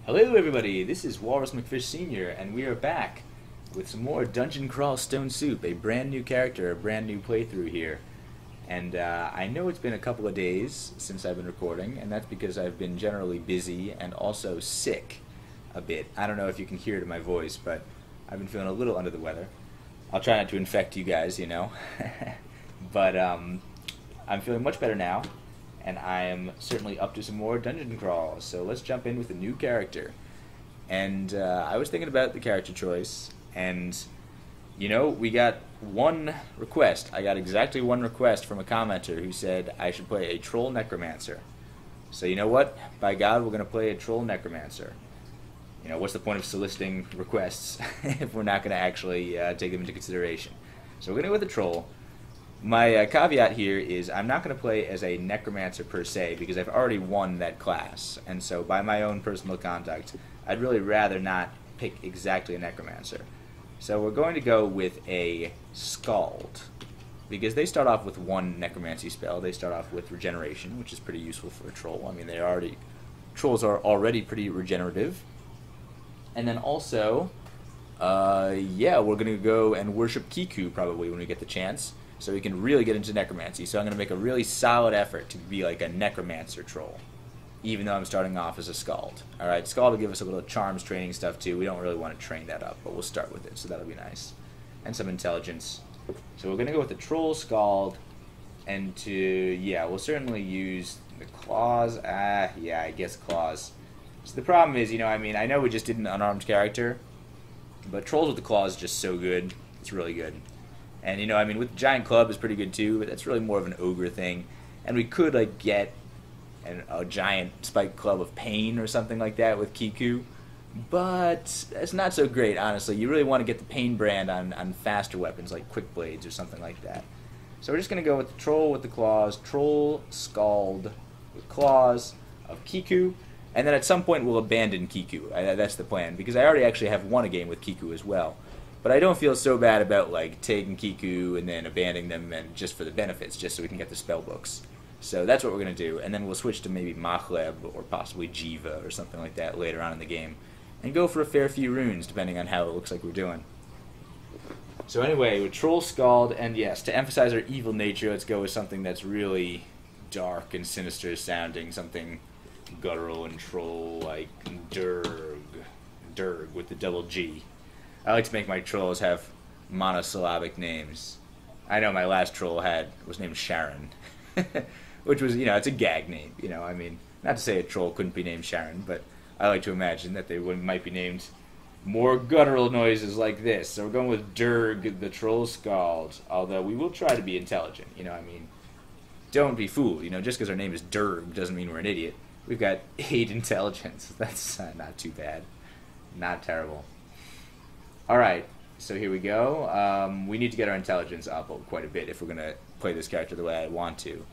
Hello everybody, this is Walrus McFish Sr. and we are back with some more Dungeon Crawl Stone Soup, a brand new character, a brand new playthrough here. And I know it's been a couple of days since I've been recording, and that's because I've been generally busy and also sick a bit. I don't know if you can hear it in my voice, but I've been feeling a little under the weather. I'll try not to infect you guys, you know. But I'm feeling much better now. And I am certainly up to some more dungeon crawls, so let's jump in with a new character. And I was thinking about the character choice, and you know, we got one request. I got exactly one request from a commenter who said I should play a troll necromancer. So you know what? By God, we're going to play a troll necromancer. You know, what's the point of soliciting requests if we're not going to actually take them into consideration? So we're going to go with a troll. My caveat here is I'm not going to play as a necromancer per se because I've already won that class, and so by my own personal conduct, I'd really rather not pick exactly a necromancer. So we're going to go with a Scald, because they start off with one necromancy spell. They start off with regeneration, which is pretty useful for a troll. I mean, trolls are already pretty regenerative. And then also, yeah, we're going to go and worship Kiku probably when we get the chance, so we can really get into necromancy. So I'm going to make a really solid effort to be like a necromancer troll, even though I'm starting off as a Scald. Alright, Scald will give us a little charms training stuff too. We don't really want to train that up, but we'll start with it, so that'll be nice. And some intelligence. So we're going to go with the troll Scald, and yeah, we'll certainly use the claws. Yeah, I guess claws. So the problem is, you know, I mean, I know we just did an unarmed character, but trolls with the claws is just so good. It's really good. And, you know, I mean, with the giant club is pretty good too, but that's really more of an ogre thing. And we could, like, get a giant spiked club of pain or something like that with Kiku, but it's not so great, honestly. You really want to get the pain brand on faster weapons like quick blades or something like that. So we're just going to go with the troll with the claws, troll Scald with claws of Kiku, and then at some point we'll abandon Kiku. That's the plan, because I already actually have won a game with Kiku as well. But I don't feel so bad about like taking Kiku and then abandoning them and just for the benefits, just so we can get the spell books. So that's what we're going to do, and then we'll switch to maybe Machleb or possibly Jiva or something like that later on in the game, and go for a fair few runes depending on how it looks like we're doing. So anyway, with Troll Scald, and yes, to emphasize our evil nature, let's go with something that's really dark and sinister sounding, something guttural and troll like Durgg with the double G. I like to make my trolls have monosyllabic names. I know my last troll was named Sharon, which was, you know, it's a gag name. You know, I mean, not to say a troll couldn't be named Sharon, but I like to imagine that they might be named more guttural noises like this. So we're going with Durgg, the troll Scald, although we will try to be intelligent. You know, I mean, don't be fooled. You know, just because our name is Durgg doesn't mean we're an idiot. We've got 8 intelligence. That's not too bad. Not terrible. Alright, so here we go. We need to get our intelligence up quite a bit if we're going to play this character the way I want to.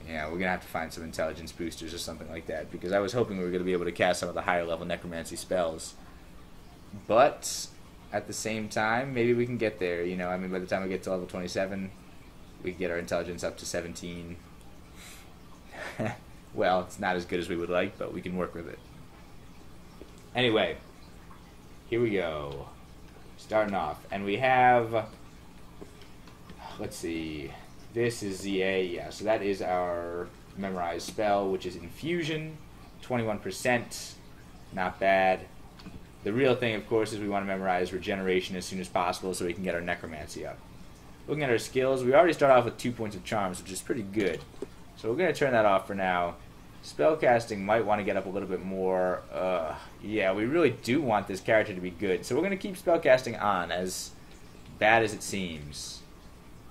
Yeah, we're going to have to find some intelligence boosters or something like that, because I was hoping we were going to be able to cast some of the higher level necromancy spells. But, at the same time, maybe we can get there. You know, I mean, by the time we get to level 27, we can get our intelligence up to 17. Well, it's not as good as we would like, but we can work with it. Anyway, here we go. Starting off, and we have, let's see, this is ZA, yeah, so that is our memorized spell, which is Infusion, 21%, not bad. The real thing, of course, is we want to memorize Regeneration as soon as possible so we can get our Necromancy up. Looking at our skills, we already start off with 2 points of Charms, which is pretty good. So we're going to turn that off for now. Spellcasting might want to get up a little bit more. Yeah, we really do want this character to be good. So we're going to keep spellcasting on, as bad as it seems.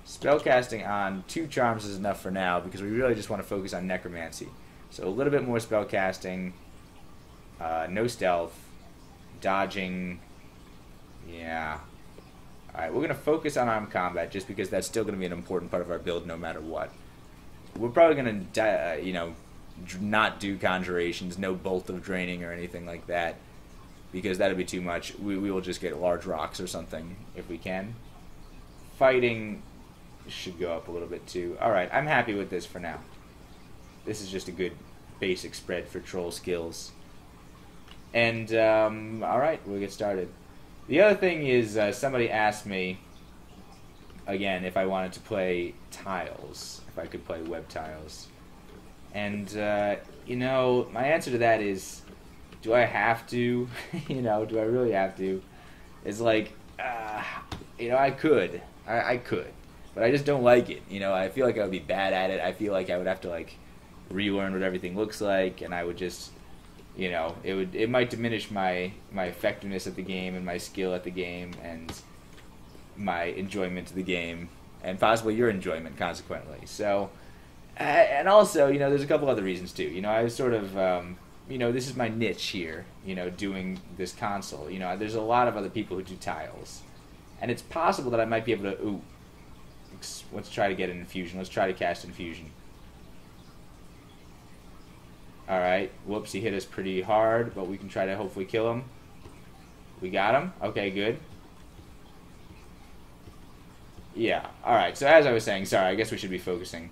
Spellcasting on 2 charms is enough for now, because we really just want to focus on necromancy. So a little bit more spellcasting. No stealth. Dodging. Yeah. Alright, we're going to focus on armed combat, just because that's still going to be an important part of our build no matter what. We're probably going to, you know, not do conjurations, no bolt of draining or anything like that, because that would be too much. We will just get large rocks or something if we can. Fighting should go up a little bit too. Alright, I'm happy with this for now. This is just a good basic spread for troll skills. And, alright, we'll get started. The other thing is, somebody asked me, again, if I wanted to play tiles, if I could play web tiles. And, you know, my answer to that is, do I have to? You know, do I really have to? It's like, you know, I could. I could. But I just don't like it. You know, I feel like I would be bad at it. I feel like I would have to, like, relearn what everything looks like, and I would just, you know, it might diminish my effectiveness at the game and my skill at the game and my enjoyment of the game and possibly your enjoyment consequently. So, and also, you know, there's a couple other reasons too. You know, I was sort of, you know, this is my niche here, you know, doing this console. You know, there's a lot of other people who do tiles. And it's possible that I might be able to, ooh, let's try to get an infusion. Let's try to cast infusion. Alright, whoops, he hit us pretty hard, but we can try to hopefully kill him. We got him? Okay, good. Yeah, alright, so as I was saying, sorry, I guess we should be focusing.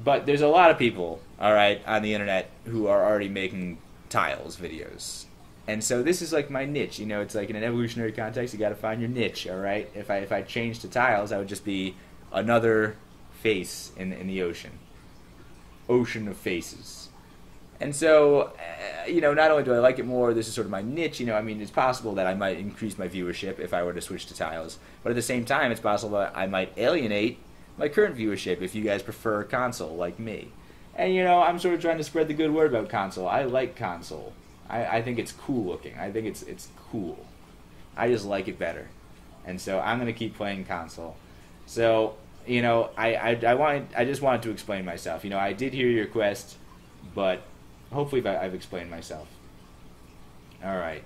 But there's a lot of people, alright, on the internet who are already making tiles videos. And so this is like my niche, you know, it's like in an evolutionary context, you gotta find your niche, alright? If I changed to tiles, I would just be another face in the ocean. Ocean of faces. And so, you know, not only do I like it more, this is sort of my niche, you know, I mean, it's possible that I might increase my viewership if I were to switch to tiles. But at the same time, it's possible that I might alienate my current viewership if you guys prefer console like me. And, you know, I'm sort of trying to spread the good word about console. I like console. I think it's cool looking. I think it's cool. I just like it better. And so I'm going to keep playing console. So, you know, I just wanted to explain myself. You know, I did hear your request, but hopefully I've explained myself. Alright.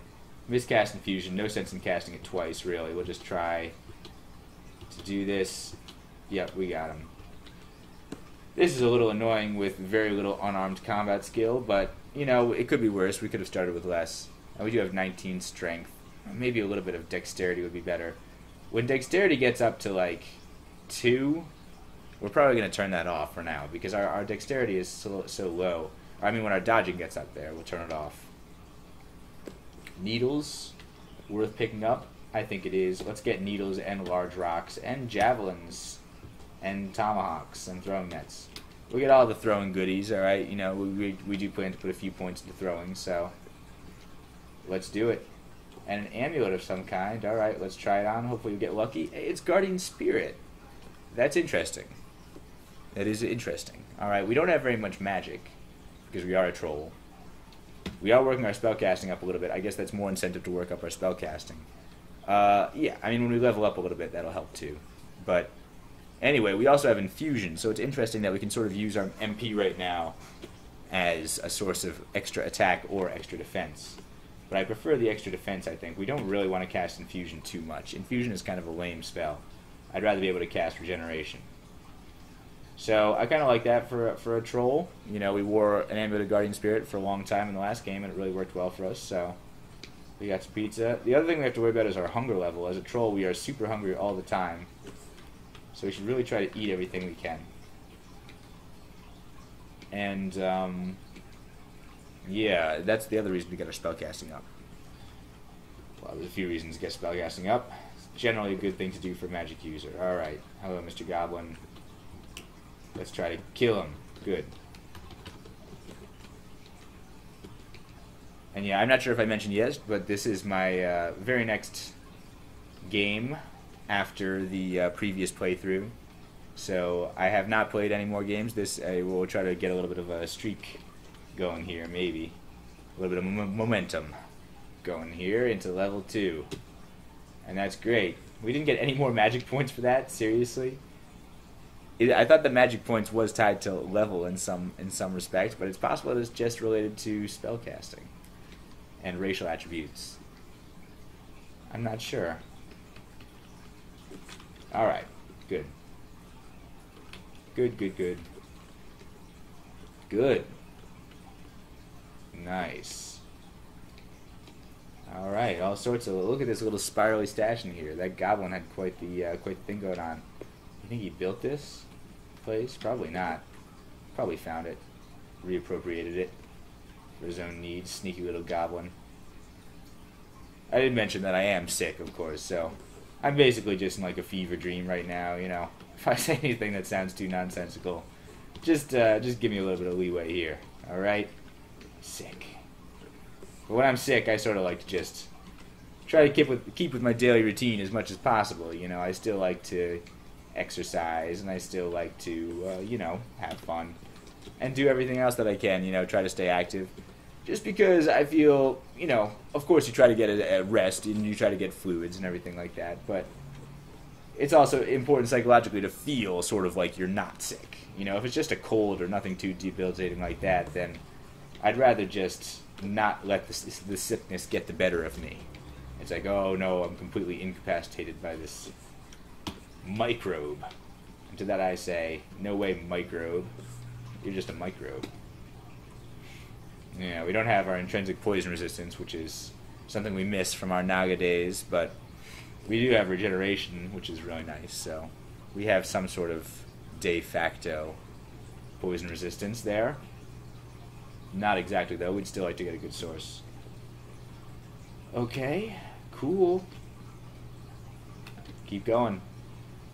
Miscast infusion. No sense in casting it twice, really. We'll just try to do this. Yep, we got him. This is a little annoying with very little unarmed combat skill, but, you know, it could be worse. We could have started with less. And we do have 19 strength. Maybe a little bit of dexterity would be better. When dexterity gets up to, like, 2, we're probably going to turn that off for now, because our dexterity is so low. I mean, when our dodging gets up there, we'll turn it off. Needles, worth picking up? I think it is. Let's get needles and large rocks and javelins and tomahawks and throwing nets. We'll get all the throwing goodies, alright? You know, we do plan to put a few points into throwing, so let's do it. And an amulet of some kind. Alright, let's try it on. Hopefully we get lucky. It's Guardian Spirit. That's interesting. That is interesting. Alright, we don't have very much magic, because we are a troll. We are working our spellcasting up a little bit. I guess that's more incentive to work up our spellcasting. Yeah, I mean, when we level up a little bit, that'll help too. But anyway, we also have infusion, so it's interesting that we can sort of use our MP right now as a source of extra attack or extra defense. But I prefer the extra defense, I think. We don't really want to cast infusion too much. Infusion is kind of a lame spell. I'd rather be able to cast regeneration. So I kind of like that for a troll. You know, we wore an Amulet of Guardian Spirit for a long time in the last game, and it really worked well for us, so we got some pizza. The other thing we have to worry about is our hunger level. As a troll, we are super hungry all the time, so we should really try to eat everything we can. And, yeah, that's the other reason to get our spellcasting up. Well, there's a few reasons to get spellcasting up. It's generally a good thing to do for a magic user. Alright, hello Mr. Goblin. Let's try to kill him. Good. And yeah, I'm not sure if I mentioned yet, but this is my very next game after the previous playthrough. So I have not played any more games. This I will try to get a little bit of a streak going here, maybe. A little bit of momentum going here into level 2. And that's great. We didn't get any more magic points for that, seriously. I thought the magic points was tied to level in some respect, but it's possible that it's just related to spellcasting and racial attributes. I'm not sure. Alright, good. Good, good, good. Good. Nice. Alright, all sorts of... Look at this little spirally stash in here. That goblin had quite the thing going on. You think he built this place? Probably not. Probably found it. Reappropriated it. for his own needs. Sneaky little goblin. I did mention that I am sick, of course, so I'm basically just in like a fever dream right now, you know. If I say anything that sounds too nonsensical, just give me a little bit of leeway here, alright? Sick. But when I'm sick, I sort of like to just try to keep with my daily routine as much as possible, you know. I still like to exercise, and I still like to, you know, have fun. And do everything else that I can, you know, try to stay active. Just because I feel, you know, of course you try to get a rest, and you try to get fluids and everything like that, but it's also important psychologically to feel sort of like you're not sick. You know, if it's just a cold or nothing too debilitating like that, then I'd rather just not let the sickness get the better of me. It's like, oh no, I'm completely incapacitated by this microbe. And to that I say, no way, microbe. You're just a microbe. You know, we don't have our intrinsic poison resistance, which is something we miss from our Naga days, but we do have regeneration, which is really nice, so we have some sort of de facto poison resistance there. Not exactly, though. We'd still like to get a good source. Okay, cool. Keep going.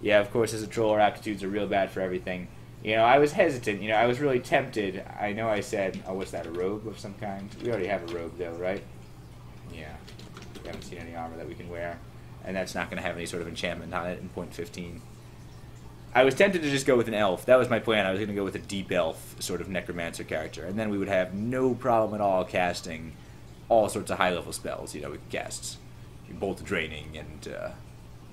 Yeah, of course, as a troll, our aptitudes are real bad for everything. You know, I was hesitant. You know, I was really tempted. I know I said, oh, what's that, a robe of some kind? We already have a robe, though, right? Yeah. We haven't seen any armor that we can wear. And that's not going to have any sort of enchantment on it in point 15. I was tempted to just go with an elf. That was my plan. I was going to go with a deep elf sort of necromancer character. And then we would have no problem at all casting all sorts of high-level spells. You know, we could cast Bolt Draining and,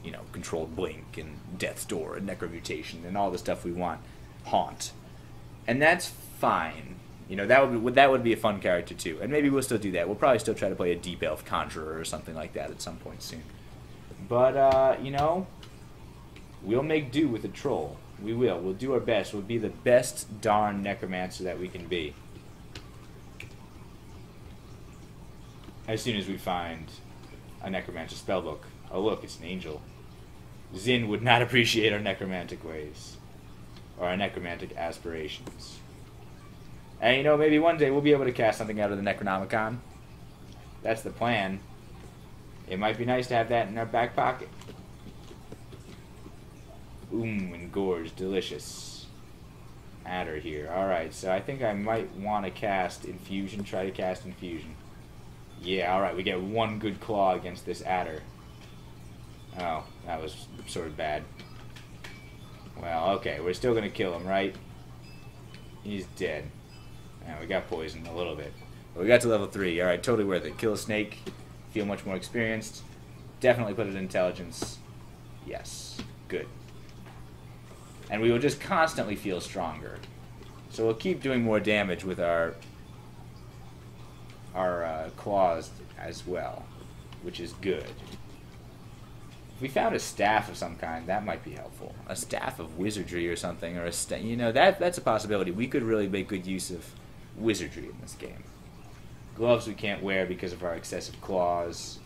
you know, Controlled Blink and Death's Door and Necromutation and all the stuff we want. Haunt. And that's fine. You know, that would be a fun character, too. And maybe we'll still do that. We'll probably still try to play a deep elf conjurer or something like that at some point soon. But, you know, we'll make do with a troll. We will. We'll do our best. We'll be the best darn necromancer that we can be. As soon as we find a necromancer spellbook. Oh, look, it's an angel. Zin would not appreciate our necromantic ways. Or our necromantic aspirations. And, you know, maybe one day we'll be able to cast something out of the Necronomicon. That's the plan. It might be nice to have that in our back pocket. And gorge, delicious. Adder here. Alright, so I think I might want to cast Infusion, try to cast Infusion. Yeah, alright, we get one good claw against this adder. Oh, that was sort of bad. Well, okay, we're still going to kill him, right? He's dead. Yeah, we got poisoned a little bit. But we got to level 3. Alright, totally worth it. Kill a snake. Feel much more experienced. Definitely put it in intelligence. Yes. Good. And we will just constantly feel stronger. So we'll keep doing more damage with our claws as well, which is good. If we found a staff of some kind, that might be helpful. A staff of wizardry or something, or you know, that's a possibility. We could really make good use of wizardry in this game. Gloves we can't wear because of our excessive claws.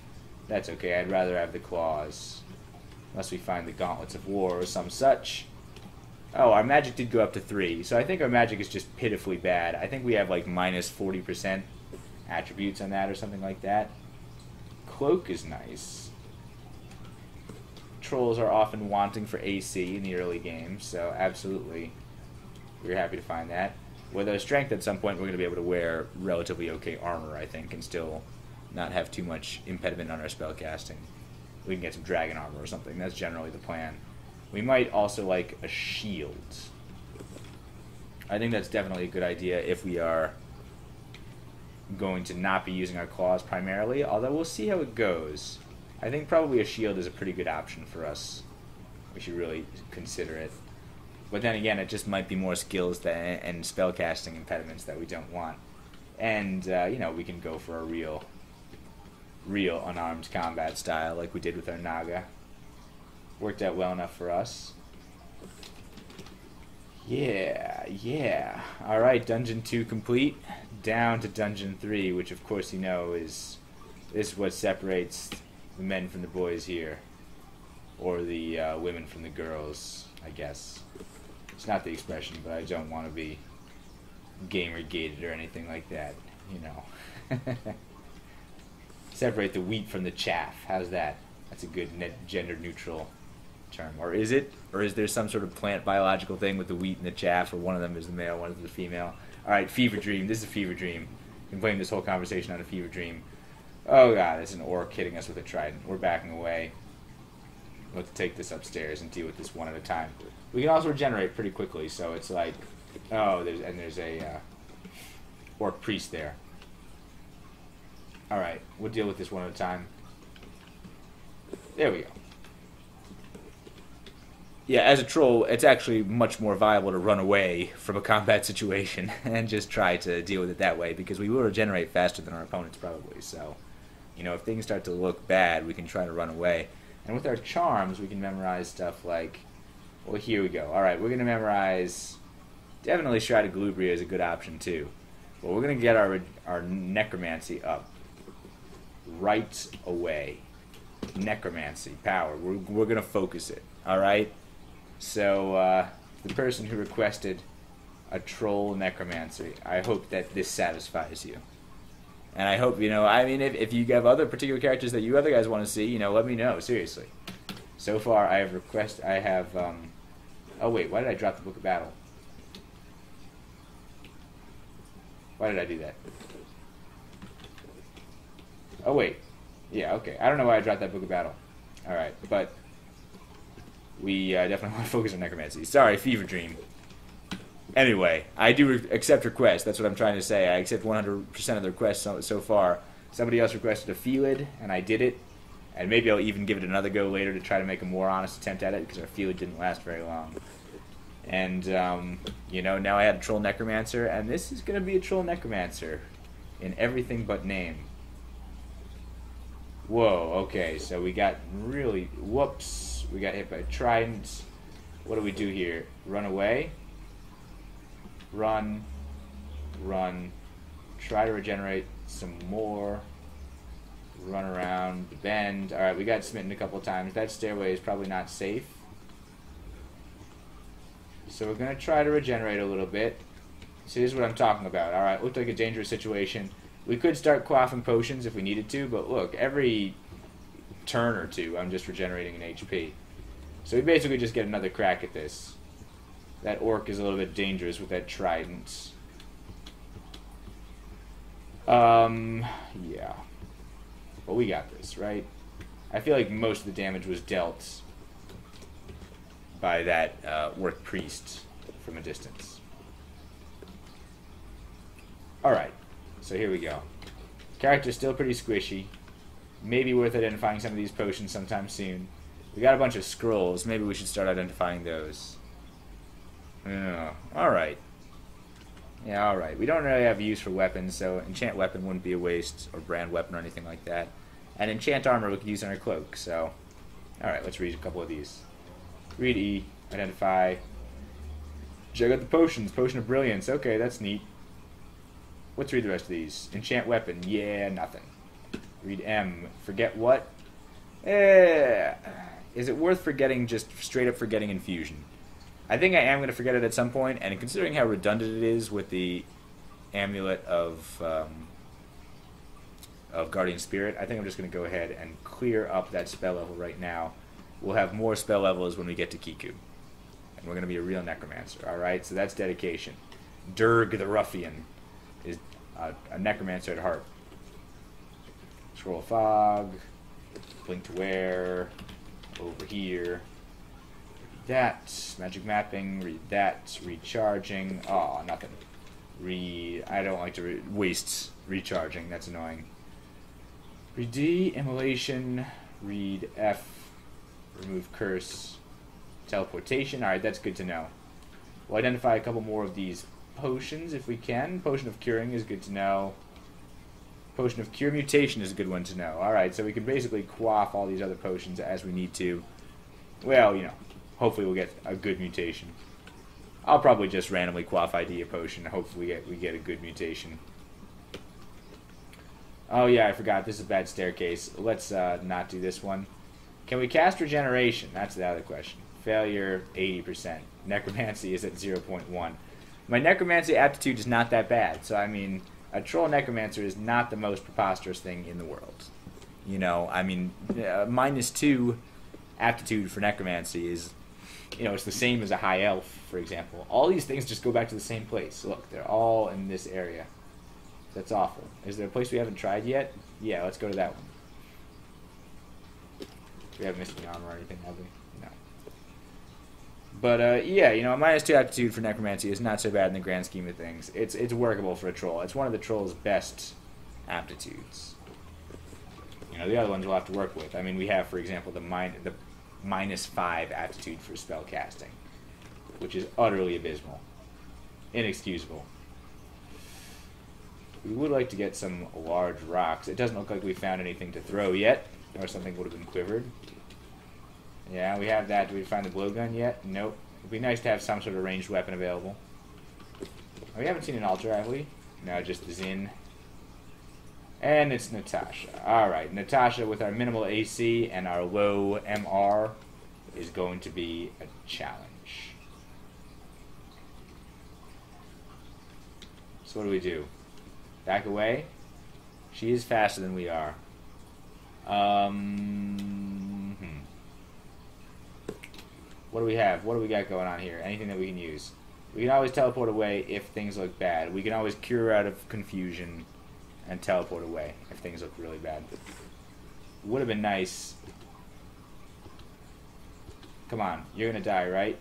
That's okay, I'd rather have the claws. Unless we find the gauntlets of war or some such. Oh, our magic did go up to 3, so I think our magic is just pitifully bad. I think we have like minus 40% attributes on that or something like that. Cloak is nice. Trolls are often wanting for AC in the early game, so absolutely we're happy to find that. With our strength at some point we're going to be able to wear relatively okay armor, I think, and still not have too much impediment on our spell casting. We can get some dragon armor or something. That's generally the plan. We might also like a shield. I think that's definitely a good idea if we are going to not be using our claws primarily, although we'll see how it goes. I think probably a shield is a pretty good option for us. We should really consider it. But then again, it just might be more skills and spellcasting impediments that we don't want. And, you know, we can go for a real unarmed combat style like we did with our Naga. Worked out well enough for us. Yeah. Alright, Dungeon 2 complete. Down to Dungeon 3, which of course you know is what separates the men from the boys here. Or the women from the girls, I guess. It's not the expression, but I don't want to be gamer-gated or anything like that. you know. Separate the wheat from the chaff. How's that? That's a good gender neutral term. Or is it? Or is there some sort of plant biological thing with the wheat and the chaff, or one of them is the male, one is the female? Alright, fever dream. This is a fever dream. You can blame this whole conversation on a fever dream. Oh god, it's an orc hitting us with a trident. We're backing away. Let's take this upstairs and deal with this one at a time. We can also regenerate pretty quickly, so it's like, oh, there's a orc priest there. Alright, we'll deal with this one at a time. There we go. Yeah, as a troll, it's actually much more viable to run away from a combat situation and just try to deal with it that way, because we will regenerate faster than our opponents probably. So, you know, if things start to look bad, we can try to run away. And with our charms, we can memorize stuff like, well, here we go. Alright, we're going to memorize, definitely Shroud of Galubria is a good option too. But we're going to get our necromancy up right away. Necromancy, power. We're going to focus it. Alright? So, the person who requested a troll necromancy, I hope that this satisfies you. And I hope, you know, I mean, if you have other particular characters that you other guys want to see, you know, let me know, seriously. So far, I have, oh wait, why did I drop the Book of Battle? Why did I do that? Oh wait, yeah, okay. I don't know why I dropped that Book of Battle. Alright, but we definitely want to focus on necromancy. Sorry, fever dream. Anyway, I do accept requests. That's what I'm trying to say. I accept 100% of the requests so far. Somebody else requested a Felid, and I did it. And maybe I'll even give it another go later to try to make a more honest attempt at it, because our Felid didn't last very long. And, you know, now I had a Troll Necromancer, and this is going to be a Troll Necromancer in everything but name. Whoa, okay, so we got really... Whoops. We got hit by a trident. What do we do here? Run away? Run, run, try to regenerate some more, run around the bend. Alright, we got smitten a couple times. That stairway is probably not safe. So we're going to try to regenerate a little bit. So here's what I'm talking about. Alright, looked like a dangerous situation. We could start quaffing potions if we needed to, but look, every turn or two I'm just regenerating an HP. So we basically just get another crack at this. That orc is a little bit dangerous with that trident. Yeah. But we got this, right? I feel like most of the damage was dealt by that orc priest from a distance. Alright. So here we go. Character's still pretty squishy. Maybe worth identifying some of these potions sometime soon. We got a bunch of scrolls. Maybe we should start identifying those. Yeah, alright. Yeah, alright. We don't really have use for weapons, so enchant weapon wouldn't be a waste, or brand weapon or anything like that. And enchant armor we could use on our cloak, so... Alright, let's read a couple of these. Read E, identify. Check out the potions. Potion of Brilliance. Okay, that's neat. Let's read the rest of these. Enchant weapon. Yeah, nothing. Read M. Forget what? Is it worth forgetting, just straight up forgetting infusion? I think I am going to forget it at some point, and considering how redundant it is with the amulet of Guardian Spirit, I think I'm just going to go ahead and clear up that spell level right now. We'll have more spell levels when we get to Kiku. And we're going to be a real necromancer, alright? So that's dedication. Durgg the Ruffian is a necromancer at heart. Scroll of Fog, Blink to Wear, over here. That, magic mapping, read that, recharging, oh, nothing. I don't like to waste recharging, that's annoying. Read D, immolation, read F, remove curse, teleportation, alright, that's good to know. We'll identify a couple more of these potions if we can. Potion of curing is good to know. Potion of cure mutation is a good one to know. Alright, so we can basically quaff all these other potions as we need to. Well, you know. Hopefully we'll get a good mutation. I'll probably just randomly quaff ID a potion. Hopefully we get a good mutation. Oh yeah, I forgot. This is a bad staircase. Let's not do this one. Can we cast regeneration? That's the other question. Failure, 80%. Necromancy is at 0.1. My necromancy aptitude is not that bad. So, I mean, a troll necromancer is not the most preposterous thing in the world. You know, I mean, -2 aptitude for necromancy is, you know, it's the same as a high elf, for example. All these things just go back to the same place. Look, they're all in this area. That's awful. Is there a place we haven't tried yet? Yeah, let's go to that one. We haven't missed any armor or anything, have we? No. But, yeah, you know, a -2 aptitude for necromancy is not so bad in the grand scheme of things. It's workable for a troll. It's one of the troll's best aptitudes. You know, the other ones we'll have to work with. I mean, we have, for example, the -5 aptitude for spell casting, which is utterly abysmal. Inexcusable. We would like to get some large rocks. It doesn't look like we found anything to throw yet, or something would have been quivered. Yeah, we have that. Did we find the blowgun yet? Nope. It'd be nice to have some sort of ranged weapon available. We haven't seen an altar, have we? No, just the Zin. And it's Natasha. Alright, Natasha with our minimal AC and our low MR is going to be a challenge. So what do? Back away? She is faster than we are. What do we have? What do we got going on here? Anything that we can use? We can always teleport away if things look bad. We can always cure out of confusion and teleport away if things look really bad. Would have been nice. Come on, you're gonna die, right?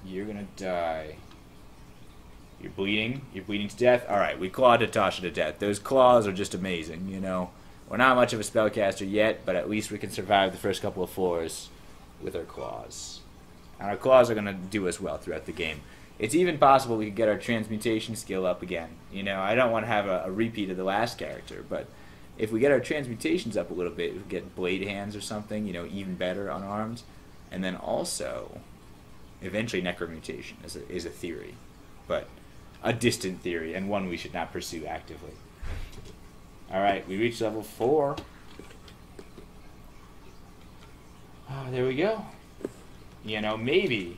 You're gonna die. You're bleeding? You're bleeding to death? Alright, we clawed Natasha to death. Those claws are just amazing, you know. We're not much of a spellcaster yet, but at least we can survive the first couple of floors with our claws. And our claws are gonna do us well throughout the game. It's even possible we could get our transmutation skill up again. You know, I don't want to have a repeat of the last character, but if we get our transmutations up a little bit, we could get blade hands or something, you know, even better unarmed. And then also, eventually necromutation is a theory, but a distant theory, and one we should not pursue actively. Alright, we reached level 4. There we go. You know, maybe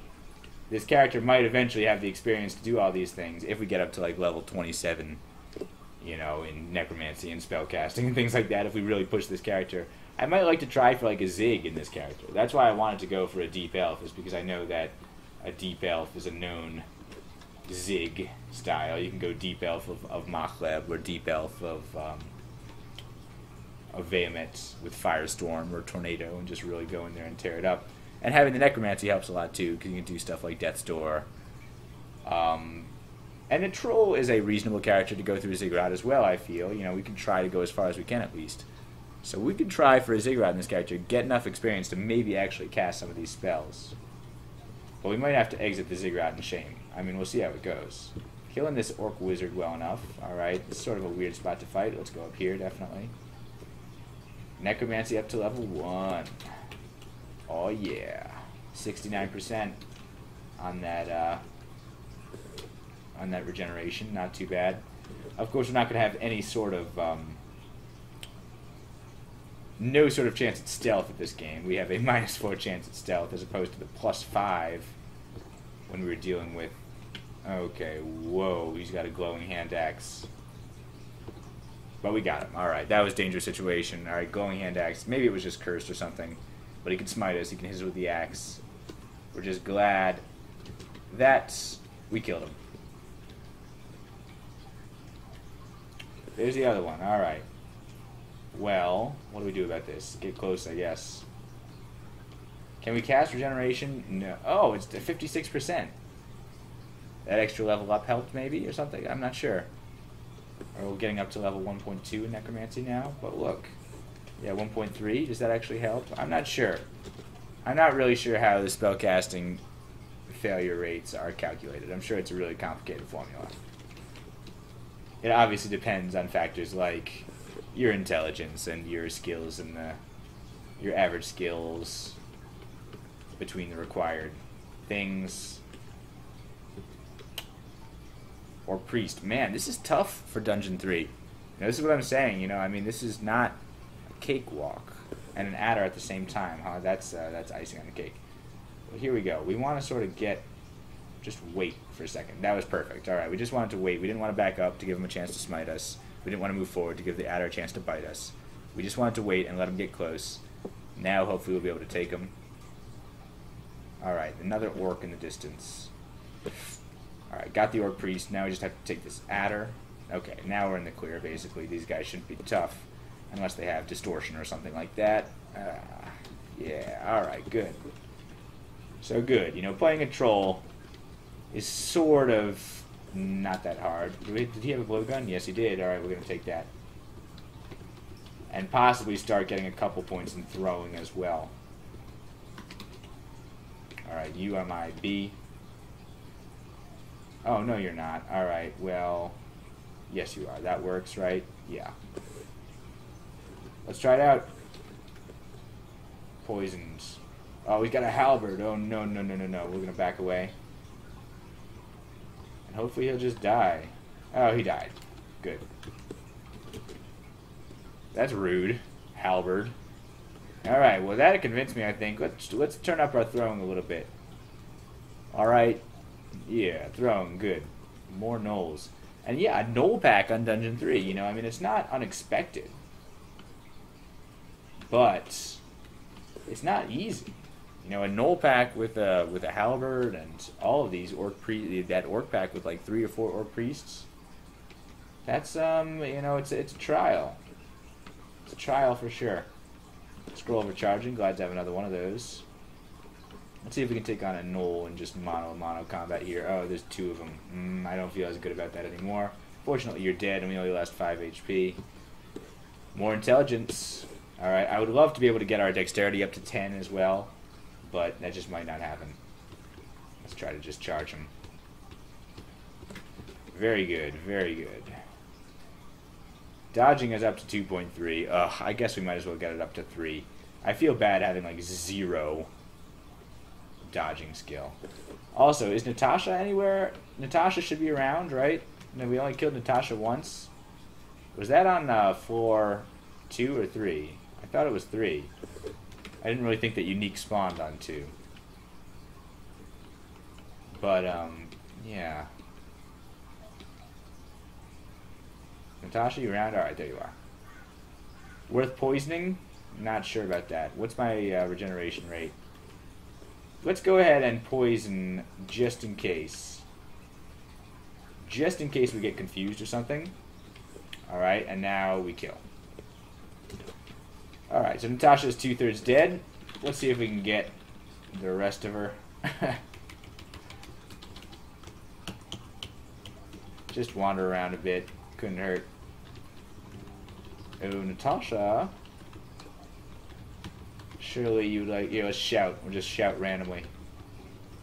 this character might eventually have the experience to do all these things if we get up to like level 27, you know, in necromancy and spellcasting and things like that. If we really push this character, I might like to try for like a Zig in this character. That's why I wanted to go for a deep elf, is because I know that a deep elf is a known Zig style. You can go deep elf of Machleb or deep elf of Vehement with Firestorm or Tornado and just really go in there and tear it up. And having the necromancy helps a lot too, because you can do stuff like Death's Door. And a troll is a reasonable character to go through Ziggurat as well, I feel. You know, we can try to go as far as we can at least. So we could try for a Ziggurat in this character, get enough experience to maybe actually cast some of these spells. But we might have to exit the Ziggurat in shame. I mean, we'll see how it goes. Killing this Orc Wizard well enough. Alright, it's sort of a weird spot to fight. Let's go up here, definitely. Necromancy up to level 1. Oh yeah, 69% on that regeneration. Not too bad. Of course, we're not going to have any sort of no sort of chance at stealth at this game. We have a -4 chance at stealth as opposed to the +5 when we were dealing with. Okay, whoa, he's got a glowing hand axe. But we got him. All right, that was a dangerous situation. All right, glowing hand axe. Maybe it was just cursed or something. But he can smite us. He can hit us with the axe. We're just glad that we killed him. There's the other one. All right. Well, what do we do about this? Get close, I guess. Can we cast regeneration? No. Oh, it's 56%. That extra level up helped maybe or something? I'm not sure. Or we're getting up to level 1.2 in necromancy now. But look. Yeah, 1.3. Does that actually help? I'm not sure. I'm not really sure how the spellcasting failure rates are calculated. I'm sure it's a really complicated formula. It obviously depends on factors like your intelligence and your skills and your average skills between the required things. Or priest. Man, this is tough for Dungeon 3. Now, this is what I'm saying, you know, I mean, this is not a cakewalk. And an adder at the same time, huh? That's icing on the cake. Well, here we go. We want to sort of get Just wait for a second. That was perfect. Alright, we just wanted to wait. We didn't want to back up to give him a chance to smite us. We didn't want to move forward to give the adder a chance to bite us. We just wanted to wait and let him get close. Now hopefully we'll be able to take him. Alright, another orc in the distance. Alright, got the orc priest. Now we just have to take this adder. Okay, now we're in the clear basically. These guys shouldn't be tough unless they have distortion or something like that. Yeah, alright, good. So good. You know, playing a troll is sort of not that hard. Did he have a blowgun? Yes, he did. Alright, we're going to take that. And possibly start getting a couple points in throwing as well. Alright, you are my B. Oh, no, you're not. Alright, well, yes, you are. That works, right? Yeah. Let's try it out. Poisons. Oh, he's got a halberd. Oh, no, no, no, no, no. We're going to back away. And hopefully he'll just die. Oh, he died. Good. That's rude. Halberd. Alright, well, that convinced me, I think. Let's turn up our throwing a little bit. Alright. Yeah, throwing. Good. More gnolls. And yeah, a gnoll pack on Dungeon 3. You know, I mean, it's not unexpected. But it's not easy. You know, a gnoll pack with a halberd and all of these that orc pack with like 3 or 4 orc priests. That's you know, it's a trial. It's a trial for sure. Scroll overcharging. Glad to have another one of those. Let's see if we can take on a gnoll and just mono combat here. Oh, there's 2 of them. I don't feel as good about that anymore. Fortunately, you're dead and we only lost 5 HP. More intelligence. Alright, I would love to be able to get our dexterity up to 10 as well, but that just might not happen. Let's try to just charge him. Very good, very good. Dodging is up to 2.3. Ugh, I guess we might as well get it up to 3. I feel bad having like 0 dodging skill. Also, is Natasha anywhere? Natasha should be around, right? No, we only killed Natasha once. Was that on floor 2 or 3? I thought it was 3. I didn't really think that unique spawned on 2. But, yeah. Natasha, you around? Alright, there you are. Worth poisoning? Not sure about that. What's my regeneration rate? Let's go ahead and poison just in case. Just in case we get confused or something. Alright, and now we kill. Alright, so Natasha is 2/3 dead. Let's see if we can get the rest of her. Just wander around a bit. Couldn't hurt. Oh, Natasha. Surely you like... Yeah, let's shout. We'll just shout randomly.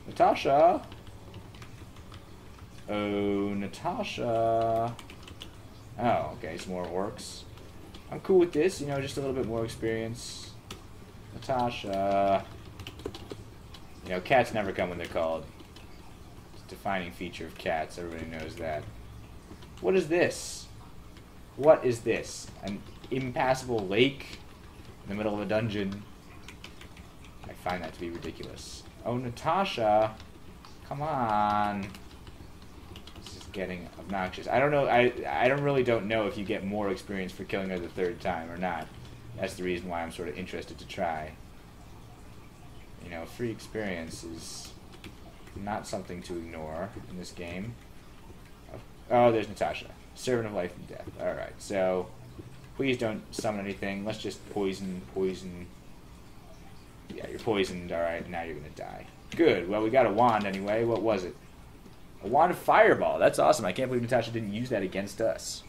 Natasha! Oh, Natasha! Oh, okay, some more orcs. I'm cool with this, you know, just a little bit more experience. Natasha. You know, cats never come when they're called. It's a defining feature of cats, everybody knows that. What is this? What is this? An impassable lake in the middle of a dungeon? I find that to be ridiculous. Oh, Natasha! Come on! This is getting obnoxious. I don't know, I really don't know if you get more experience for killing her the 3rd time or not. That's the reason why I'm sort of interested to try. You know, free experience is not something to ignore in this game. Oh, there's Natasha. Servant of life and death. Alright, so please don't summon anything. Let's just poison. Yeah, you're poisoned. Alright, now you're going to die. Good. Well, we got a wand anyway. What was it? A wand of fireball. That's awesome. I can't believe Natasha didn't use that against us.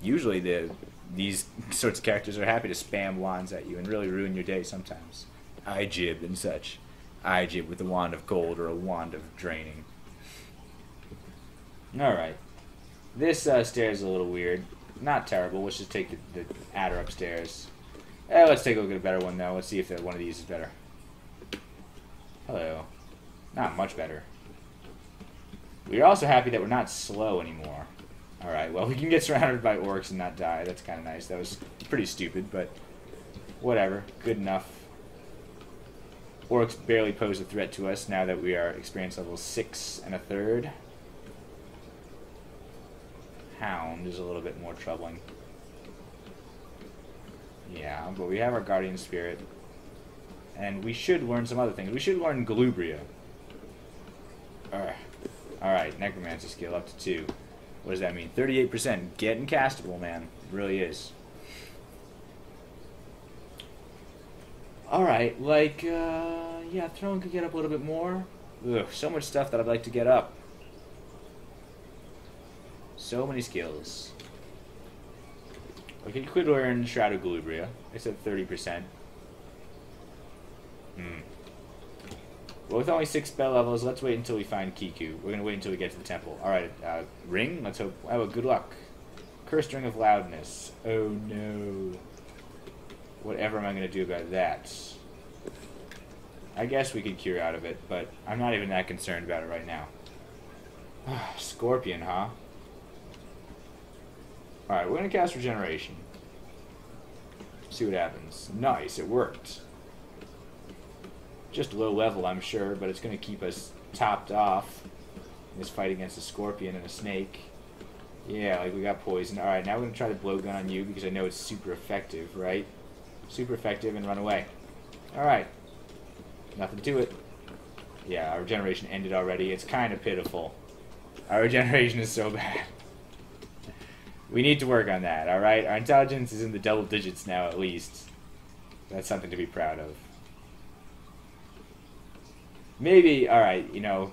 Usually these sorts of characters are happy to spam wands at you and really ruin your day sometimes. I jib and such. I jib with a wand of gold or a wand of draining. Alright. This stairs is a little weird. Not terrible. Let's just take the adder upstairs. Let's take a look at a better one, though. Let's see if one of these is better. Hello. Not much better. We're also happy that we're not slow anymore. Alright, well, we can get surrounded by orcs and not die. That's kind of nice. That was pretty stupid, but whatever. Good enough. Orcs barely pose a threat to us now that we are experience level 6 1/3. Hound is a little bit more troubling. Yeah, but we have our Guardian Spirit. And we should learn some other things. We should learn Galubria. Alright, Necromancy skill up to 2. What does that mean? 38%. Getting castable, man. It really is. Alright, like, yeah, Throne could get up a little bit more. Ugh, so much stuff that I'd like to get up. So many skills. Okay, you could learn Shroud of Galubria. It's at 30%. Well, with only 6 spell levels, let's wait until we find Kiku. We're going to wait until we get to the temple. Alright, Ring? Let's hope. Oh, good luck. Cursed Ring of Loudness. Oh, no. Whatever am I going to do about that? I guess we could cure out of it, but I'm not even that concerned about it right now. Scorpion, huh? Alright, we're going to cast Regeneration. See what happens. Nice, it worked. Just low level, I'm sure, but it's going to keep us topped off in this fight against a scorpion and a snake. Yeah, like we got poison. Alright, now we're going to try the blowgun on you because I know it's super effective, right? Super effective and run away. Alright. Nothing to it. Yeah, our regeneration ended already. It's kind of pitiful. Our regeneration is so bad. We need to work on that, alright? Our intelligence is in the double digits now, at least. That's something to be proud of. Maybe, alright, you know,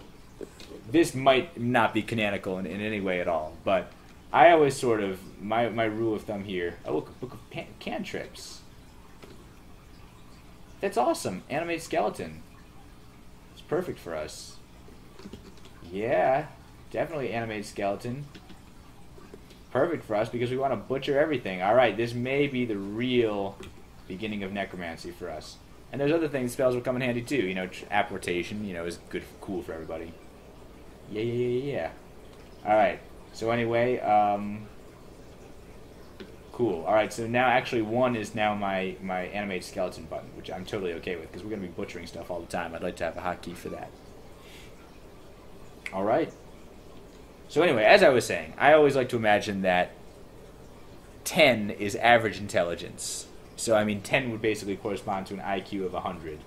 this might not be canonical in any way at all, but I always sort of, my rule of thumb here, oh look, Book of Cantrips. That's awesome. Animate skeleton. It's perfect for us. Yeah, definitely animate skeleton. Perfect for us because we want to butcher everything. Alright, this may be the real beginning of necromancy for us. And there's other things, spells will come in handy too. You know, apportation, you know, is good, cool for everybody. Yeah. Alright, so anyway, cool. Alright, so now actually 1 is now my animate skeleton button, which I'm totally okay with because we're going to be butchering stuff all the time. I'd like to have a hotkey for that. Alright. So anyway, as I was saying, I always like to imagine that 10 is average intelligence. So, I mean, 10 would basically correspond to an IQ of 100.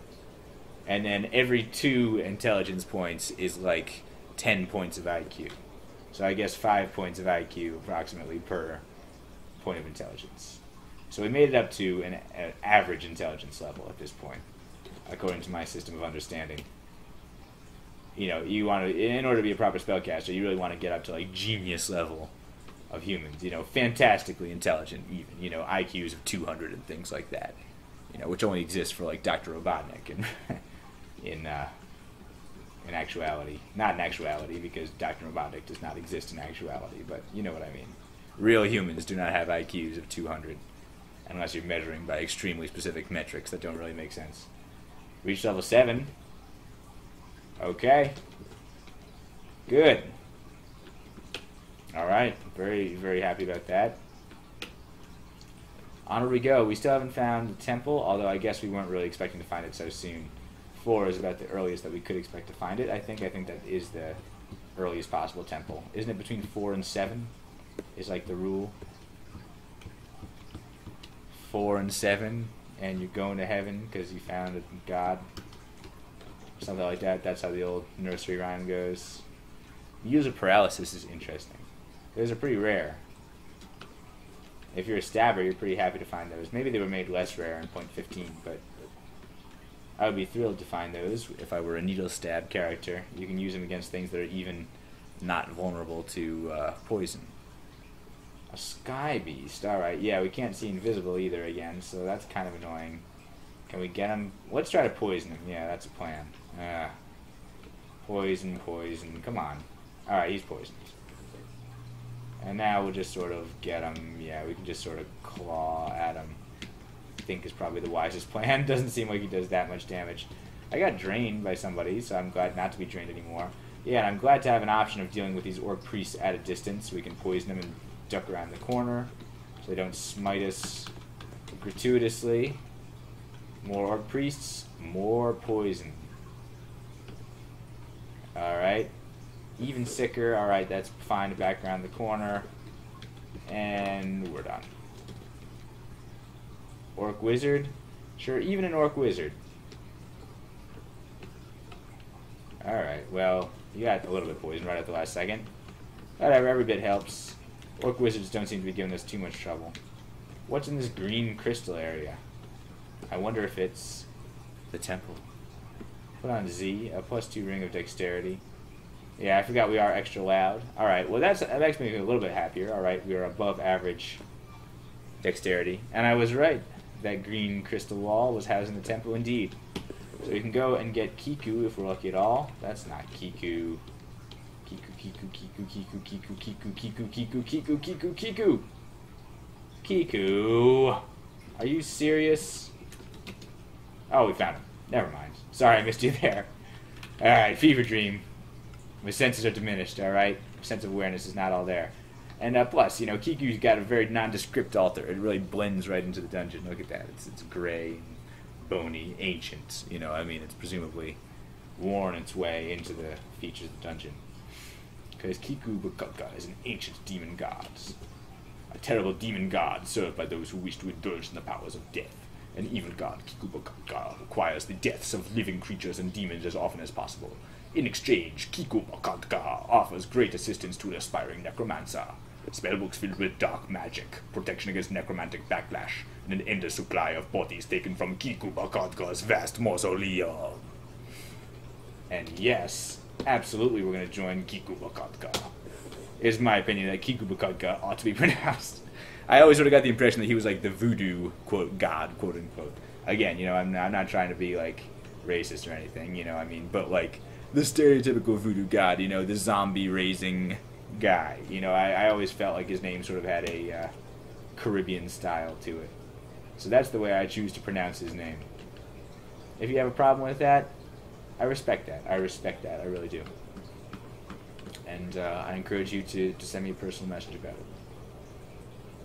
And then every 2 intelligence points is like 10 points of IQ. So I guess 5 points of IQ approximately per point of intelligence. So we made it up to an average intelligence level at this point, according to my system of understanding. You know, you want to, in order to be a proper spellcaster, you really want to get up to like genius level of humans. You know, fantastically intelligent, even. You know, IQs of 200 and things like that. You know, which only exists for like Dr. Robotnik and in actuality. Not in actuality, because Dr. Robotnik does not exist in actuality, but you know what I mean. Real humans do not have IQs of 200, unless you're measuring by extremely specific metrics that don't really make sense. Reached level 7. Okay. Good. Alright, very, very happy about that. Onward we go. We still haven't found the temple, although I guess we weren't really expecting to find it so soon. 4 is about the earliest that we could expect to find it. I think that is the earliest possible temple. Isn't it between 4 and 7? Is like the rule. 4 and 7, and you're going to heaven because you found a god. Something like that. That's how the old nursery rhyme goes. User paralysis is interesting. Those are pretty rare. If you're a stabber, you're pretty happy to find those. Maybe they were made less rare in 0.15, but I would be thrilled to find those if I were a needle stab character. You can use them against things that are even not vulnerable to poison. A sky beast. Alright, yeah, we can't see invisible either again, so that's kind of annoying. Can we get him? Let's try to poison him. Yeah, that's a plan. Poison. Come on. Alright, he's poisoned. And now we'll just sort of get him. Yeah, we can just sort of claw at him. I think is probably the wisest plan. Doesn't seem like he does that much damage. I got drained by somebody, so I'm glad not to be drained anymore. Yeah, and I'm glad to have an option of dealing with these orc priests at a distance. We can poison them and duck around the corner so they don't smite us gratuitously. More orc priests, more poison. Alright. Even sicker. Alright, that's fine. Back around the corner. And we're done. Orc wizard. Sure, even an orc wizard. Alright, well, you got a little bit of poison right at the last second. Whatever, every bit helps. Orc wizards don't seem to be giving us too much trouble. What's in this green crystal area? I wonder if it's the temple. Put on Z, a +2 ring of dexterity. Yeah, I forgot we are extra loud. Alright, well that makes me a little bit happier. Alright, we are above average dexterity. And I was right. That green crystal wall was housing the temple indeed. So we can go and get Kiku if we're lucky at all. That's not Kiku. Kiku. Are you serious? Oh, we found him. Never mind. Sorry, I missed you there. Alright, fever dream. My senses are diminished, alright? Sense of awareness is not all there. And plus, you know, Kiku's got a very nondescript altar. It really blends right into the dungeon. Look at that. It's gray, bony, ancient. You know, I mean, it's presumably worn its way into the features of the dungeon. Because Kiku Bakaka is an ancient demon god. A terrible demon god served by those who wish to indulge in the powers of death. An evil god, Kiku Bakaka, requires the deaths of living creatures and demons as often as possible. In exchange, Kiku Bakaka offers great assistance to an aspiring necromancer. Spellbooks filled with dark magic, protection against necromantic backlash, and an endless supply of bodies taken from Kiku Bakaka's vast mausoleum. And yes, absolutely we're going to join Kiku Bakaka. It's my opinion that Kiku Bakaka ought to be pronounced. I always sort of got the impression that he was like the voodoo, quote, god, quote unquote. Again, you know, I'm not trying to be like racist or anything, you know, I mean, but like the stereotypical voodoo god, you know, the zombie raising guy. You know, I always felt like his name sort of had a Caribbean style to it. So that's the way I choose to pronounce his name. If you have a problem with that, I respect that. I respect that. I really do. And I encourage you to send me a personal message about it.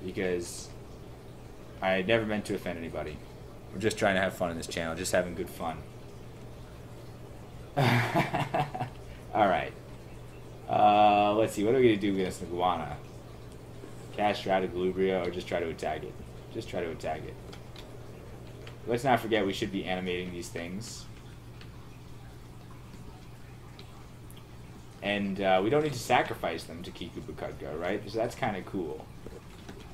Because I never meant to offend anybody. We're just trying to have fun in this channel. Just having good fun. Alright. Let's see. What are we going to do against the iguana? Cast Shroud of Galubria or just try to attack it? Just try to attack it. Let's not forget we should be animating these things. And we don't need to sacrifice them to Kiku Bakaka, right? So that's kind of cool.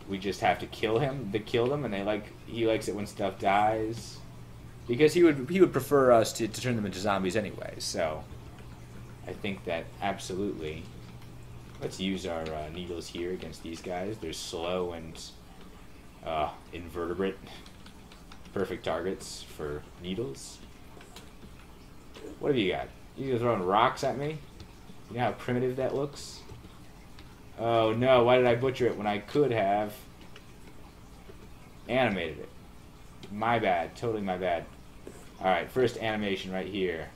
We just have to kill him. They kill them, and he likes it when stuff dies, because he would prefer us to turn them into zombies anyway. So I think that absolutely. Let's use our needles here against these guys. They're slow and invertebrate. Perfect targets for needles. What have you got? You throwing rocks at me? You know how primitive that looks? Oh no, why did I butcher it when I could have animated it? My bad, totally my bad. Alright, first animation right here.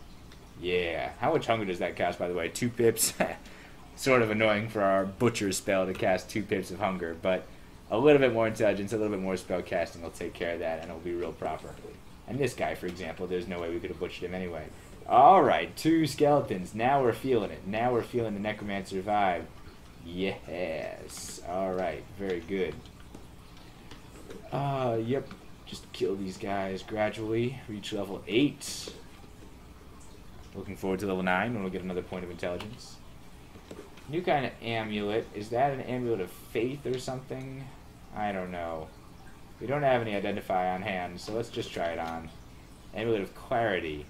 Yeah. How much hunger does that cast, by the way? 2 pips? Sort of annoying for our butcher spell to cast 2 pips of hunger, but a little bit more intelligence, a little bit more spell casting will take care of that, and it'll be real proper. And this guy, for example, there's no way we could have butchered him anyway. Alright, 2 skeletons. Now we're feeling it. Now we're feeling the Necromancer vibe. Yes. Alright, very good. Yep. Just kill these guys gradually. Reach level 8. Looking forward to level 9 when we'll get another point of intelligence. New kind of amulet. Is that an amulet of faith or something? I don't know. We don't have any identify on hand, so let's just try it on. Amulet of clarity.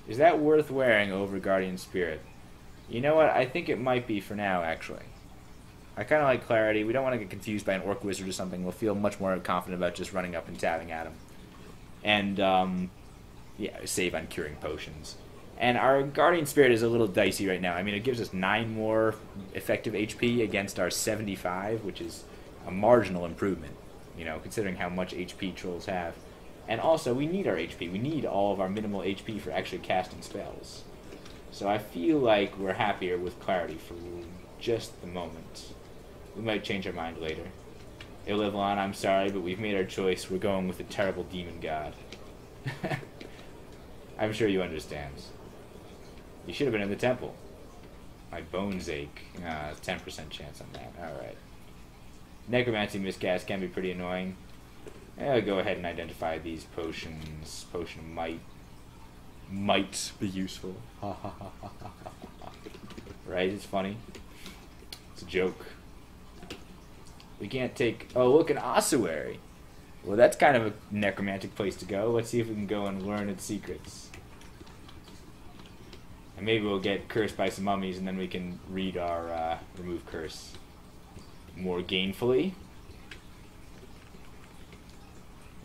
Is that worth wearing over Guardian Spirit? You know what? I think it might be for now, actually. I kind of like clarity. We don't want to get confused by an orc wizard or something. We'll feel much more confident about just running up and tapping at him. And, yeah, save on curing potions. And our Guardian Spirit is a little dicey right now. I mean, it gives us 9 more effective HP against our 75, which is a marginal improvement, you know, considering how much HP trolls have. And also, we need our HP. We need all of our minimal HP for actually casting spells. So I feel like we're happier with clarity for just the moment. We might change our mind later. Illivalon, I'm sorry, but we've made our choice. We're going with the terrible demon god. I'm sure you understand. You should have been in the temple. My bones ache. 10% chance on that. Alright. Necromancy miscast can be pretty annoying. I'll go ahead and identify these potions. Potion of might. Might be useful. Right? It's funny. It's a joke. We can't take... Oh, look, an ossuary. Well, that's kind of a necromantic place to go. Let's see if we can go and learn its secrets. And maybe we'll get cursed by some mummies, and then we can read our remove curse more gainfully.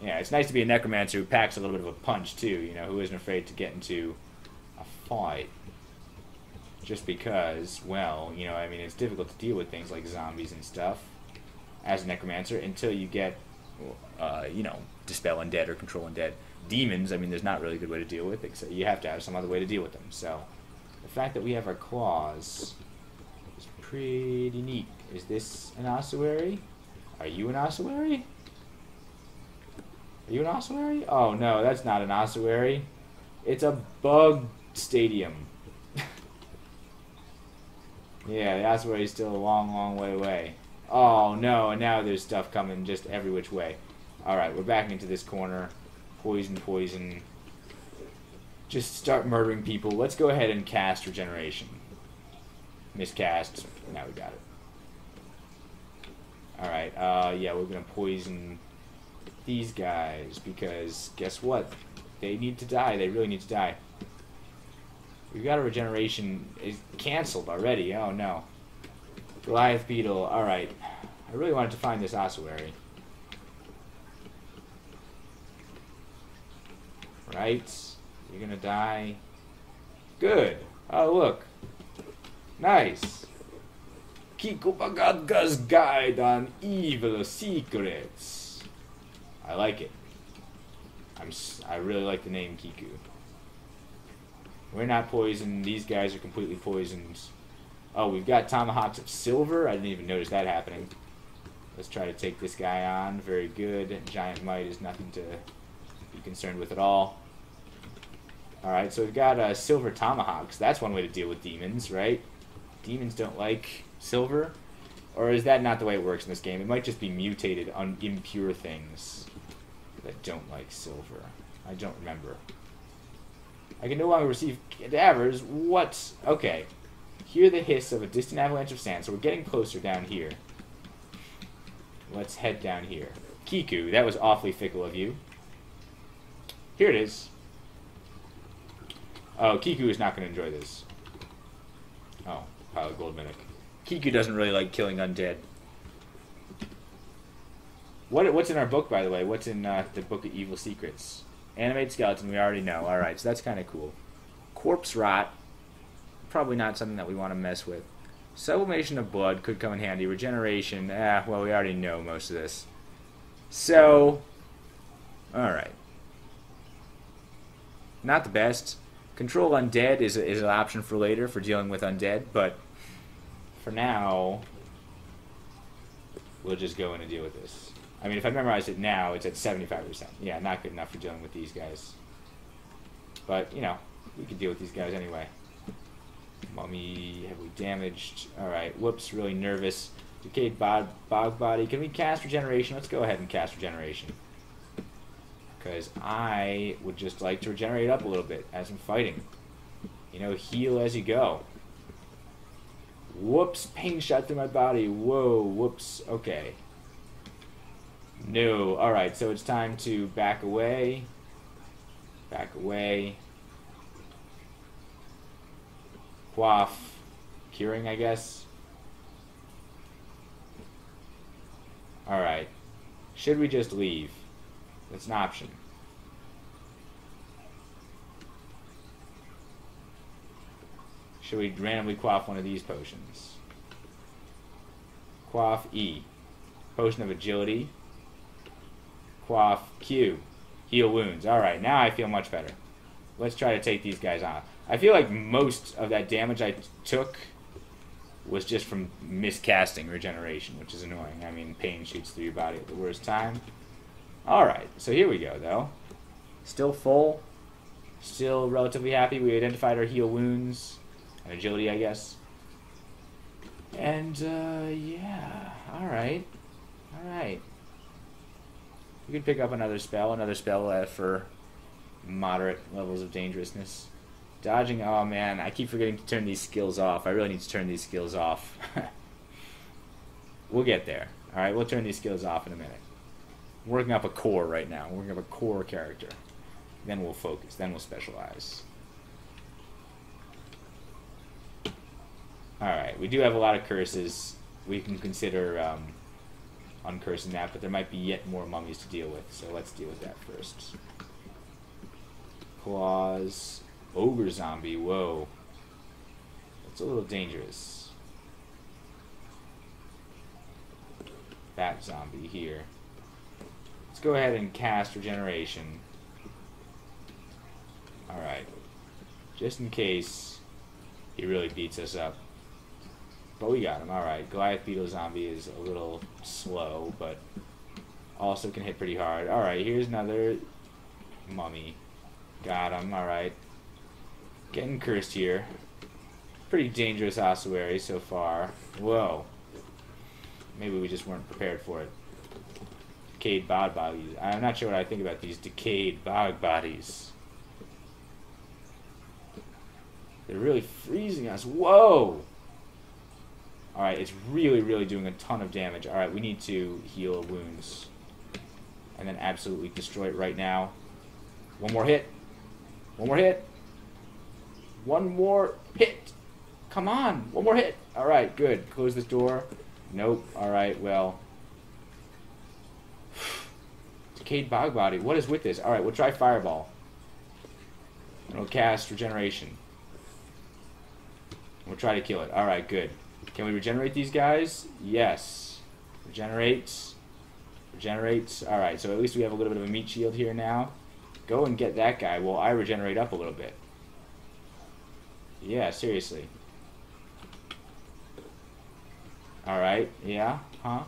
Yeah, it's nice to be a necromancer who packs a little bit of a punch, too, you know, who isn't afraid to get into a fight. Just because, well, you know, I mean, it's difficult to deal with things like zombies and stuff as a necromancer until you get, you know, dispel undead or control undead. Demons, I mean, there's not really a good way to deal with, except you have to have some other way to deal with them. So, the fact that we have our claws is pretty neat. Is this an ossuary? Are you an ossuary? Are you an ossuary? Oh no, that's not an ossuary. It's a bug stadium. Yeah, the ossuary is still a long, long way away. Oh no, and now there's stuff coming just every which way. Alright, we're back into this corner. Poison, poison. Just start murdering people. Let's go ahead and cast regeneration. Miscast. Now we got it. Alright, yeah, we're gonna poison these guys, because guess what? They need to die. They really need to die. We've got a regeneration is cancelled already. Oh no. Goliath beetle. Alright. I really wanted to find this ossuary. Right. You're gonna die. Good. Oh look. Nice. Kikupagaga's Guide on Evil Secrets. I like it. I really like the name Kiku. We're not poisoned. These guys are completely poisoned. Oh, we've got tomahawks of silver. I didn't even notice that happening. Let's try to take this guy on. Very good. Giant might is nothing to be concerned with at all. Alright, so we've got silver tomahawks. That's one way to deal with demons, right? Demons don't like silver. Or is that not the way it works in this game? It might just be mutated on impure things that don't like silver. I don't remember. I can no longer receive cadavers. What? Okay. Hear the hiss of a distant avalanche of sand. So we're getting closer down here. Let's head down here. Kiku, that was awfully fickle of you. Here it is. Oh, Kiku is not going to enjoy this. Oh, pile of gold mimic. Kiku doesn't really like killing undead. What's in our book, by the way? What's in the Book of Evil Secrets? Animated skeleton, we already know. Alright, so that's kind of cool. Corpse rot. Probably not something that we want to mess with. Sublimation of blood could come in handy. Regeneration, well, we already know most of this. So, alright. Not the best. Control undead is an option for later for dealing with undead, but for now, we'll just go in and deal with this. I mean, if I memorize it now, it's at 75%. Yeah, not good enough for dealing with these guys. But, you know, we can deal with these guys anyway. Mummy, heavily damaged. Alright, whoops, really nervous. Decayed bog body. Can we cast regeneration? Let's go ahead and cast regeneration. Because I would just like to regenerate up a little bit as I'm fighting. You know, heal as you go. Whoops, pain shot through my body. Whoa, whoops, okay. No, alright, so it's time to back away. Back away. Quaff. Curing, I guess. Alright. Should we just leave? That's an option. Should we randomly quaff one of these potions? Quaff E. Potion of Agility. Quaff Q. Heal wounds. Alright, now I feel much better. Let's try to take these guys on. I feel like most of that damage I took was just from miscasting regeneration, which is annoying. I mean, pain shoots through your body at the worst time. Alright, so here we go, though. Still full. Still relatively happy. We identified our heal wounds and agility, I guess. And, yeah. Alright. Alright. We can pick up another spell for moderate levels of dangerousness. Dodging, oh man, I keep forgetting to turn these skills off. I really need to turn these skills off. We'll get there. Alright, we'll turn these skills off in a minute. I'm working up a core right now. We're working up a core character. Then we'll focus. Then we'll specialize. Alright, we do have a lot of curses. We can consider uncursing that, but there might be yet more mummies to deal with, so let's deal with that first. Claws. Ogre zombie, whoa. That's a little dangerous. Bat zombie here. Let's go ahead and cast regeneration. Alright. Just in case he really beats us up. But we got him, alright. Goliath Beetle Zombie is a little slow, but also can hit pretty hard. Alright, here's another mummy. Got him, alright. Getting cursed here. Pretty dangerous ossuary so far. Whoa. Maybe we just weren't prepared for it. Decayed bog bodies. I'm not sure what I think about these decayed bog bodies. They're really freezing us. Whoa! Alright, it's really, really doing a ton of damage. Alright, we need to heal wounds. And then absolutely destroy it right now. One more hit. One more hit. One more hit. Come on. One more hit. Alright, good. Close this door. Nope. Alright, well. Decayed bog body. What is with this? Alright, we'll try Fireball. And we'll cast Regeneration. We'll try to kill it. Alright, good. Can we regenerate these guys? Yes. Regenerates. Regenerates. Alright, so at least we have a little bit of a meat shield here now. Go and get that guy while I regenerate up a little bit. Yeah, seriously. Alright, yeah, huh?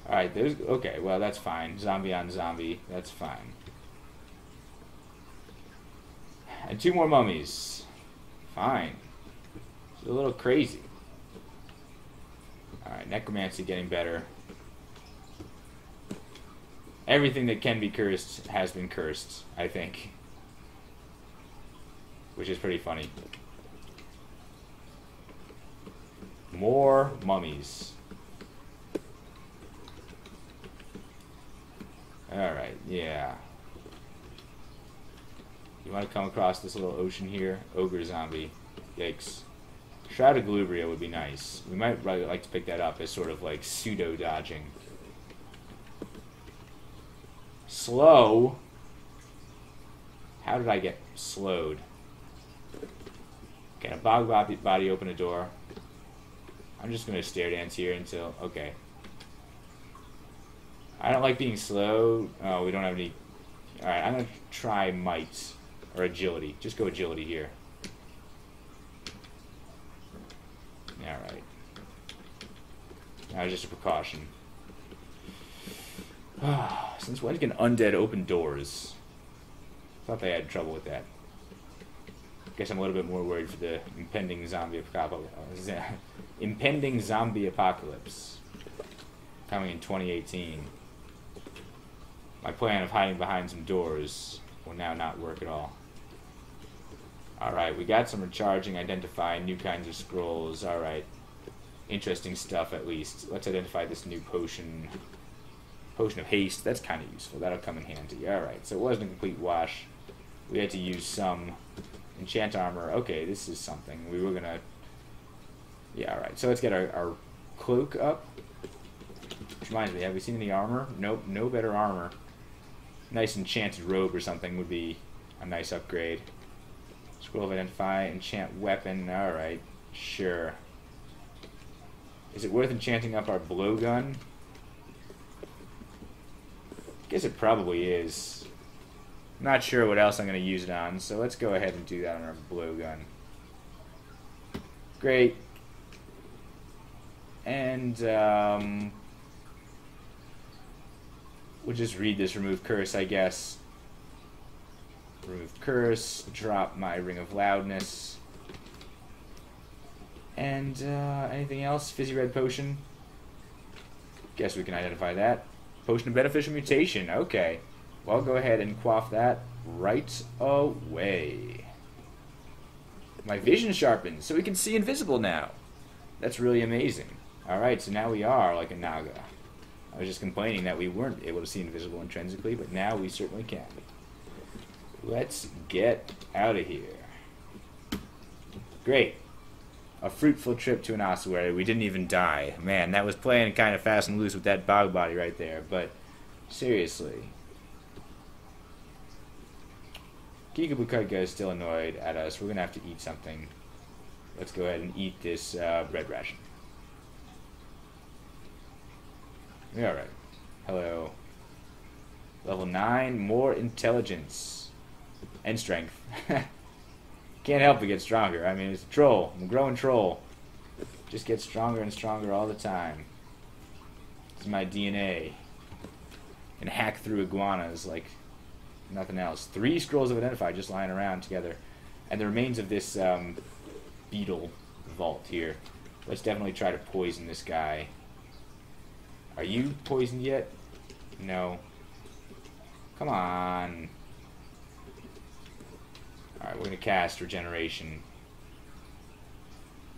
Alright, there's... Okay, well, that's fine. Zombie on zombie. That's fine. And 2 more mummies. Fine. It's a little crazy. Alright, necromancy getting better. Everything that can be cursed has been cursed, I think. Which is pretty funny. More mummies. Alright, yeah. You want to come across this little ocean here? Ogre zombie. Yikes. Shroud of Galubria would be nice. We might really like to pick that up as sort of like pseudo-dodging. Slow? How did I get slowed? Can a bog body open a door? I'm just going to stare dance here until... Okay. I don't like being slow. Oh, we don't have any... Alright, I'm going to try might. Or agility. Just go agility here. Alright. That was just a precaution. Since when can undead open doors? Thought they had trouble with that. Guess I'm a little bit more worried for the impending zombie apocalypse. Impending zombie apocalypse. Coming in 2018. My plan of hiding behind some doors will now not work at all. Alright, we got some recharging, identify new kinds of scrolls. Alright. Interesting stuff, at least. Let's identify this new potion. Potion of haste. That's kind of useful. That'll come in handy. Alright, so it wasn't a complete wash. We had to use some enchant armor. Okay, this is something. We were gonna... Yeah, alright. So let's get our cloak up. Which reminds me, have we seen any armor? Nope, no better armor. Nice enchanted robe or something would be a nice upgrade. Scroll of identify, enchant weapon. Alright, sure. Is it worth enchanting up our blowgun? Guess it probably is. I'm not sure what else I'm going to use it on, so let's go ahead and do that on our blowgun. Great. And, We'll just read this remove curse, I guess. Remove curse, drop my ring of loudness. And anything else? Fizzy red potion. Guess we can identify that. Potion of beneficial mutation. Okay. Well, I'll go ahead and quaff that right away. My vision sharpens, so we can see invisible now. That's really amazing. Alright, so now we are like a Naga. I was just complaining that we weren't able to see invisible intrinsically, but now we certainly can. Let's get out of here. Great. A fruitful trip to an ossuary. We didn't even die. Man, that was playing kind of fast and loose with that bog body right there, but seriously. Gigabukaga is still annoyed at us. We're going to have to eat something. Let's go ahead and eat this bread ration. Alright. Hello. Level 9, more intelligence. And strength. Can't help but get stronger. I mean, it's a troll. I'm a growing troll. Just get stronger and stronger all the time. It's my DNA. And hack through iguanas like nothing else. 3 scrolls of identify just lying around together. And the remains of this beetle vault here. Let's definitely try to poison this guy. Are you poisoned yet? No. Come on. Alright, we're going to cast regeneration.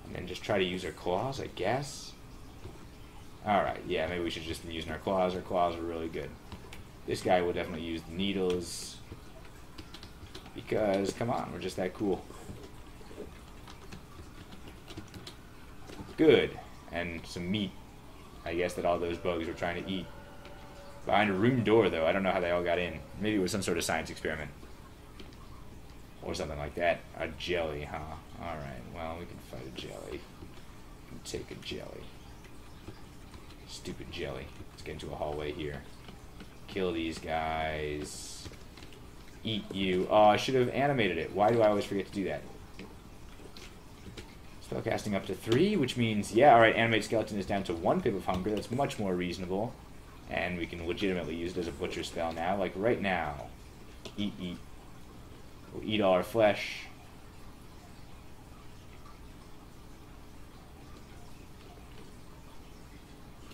And then just try to use our claws, I guess. Alright, yeah, maybe we should just be using our claws. Our claws are really good. This guy will definitely use the needles. Because, come on, we're just that cool. Good. And some meat, I guess, that all those bugs were trying to eat. Behind a room door, though. I don't know how they all got in. Maybe it was some sort of science experiment. Or something like that. A jelly, huh? Alright, well, we can fight a jelly. We can take a jelly. Stupid jelly. Let's get into a hallway here. Kill these guys. Eat you. Oh, I should have animated it. Why do I always forget to do that? Spellcasting up to 3, which means, yeah, alright, animate skeleton is down to 1 pip of hunger. That's much more reasonable. And we can legitimately use it as a butcher spell now. Like right now. Eat, eat. We'll eat all our flesh.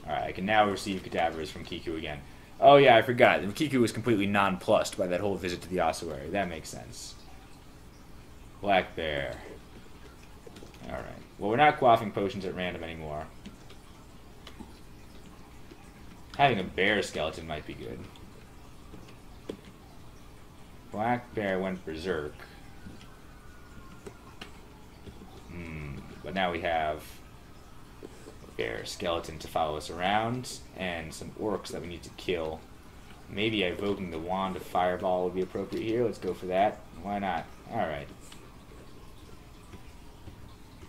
Alright, I can now receive cadavers from Kiku again. Oh yeah, I forgot. Kiku was completely nonplussed by that whole visit to the ossuary. That makes sense. Black bear. Alright. Well, we're not quaffing potions at random anymore. Having a bear skeleton might be good. Black bear went berserk. But now we have a bear skeleton to follow us around, and some orcs that we need to kill. Maybe evoking the wand of fireball would be appropriate here. Let's go for that. Why not? Alright.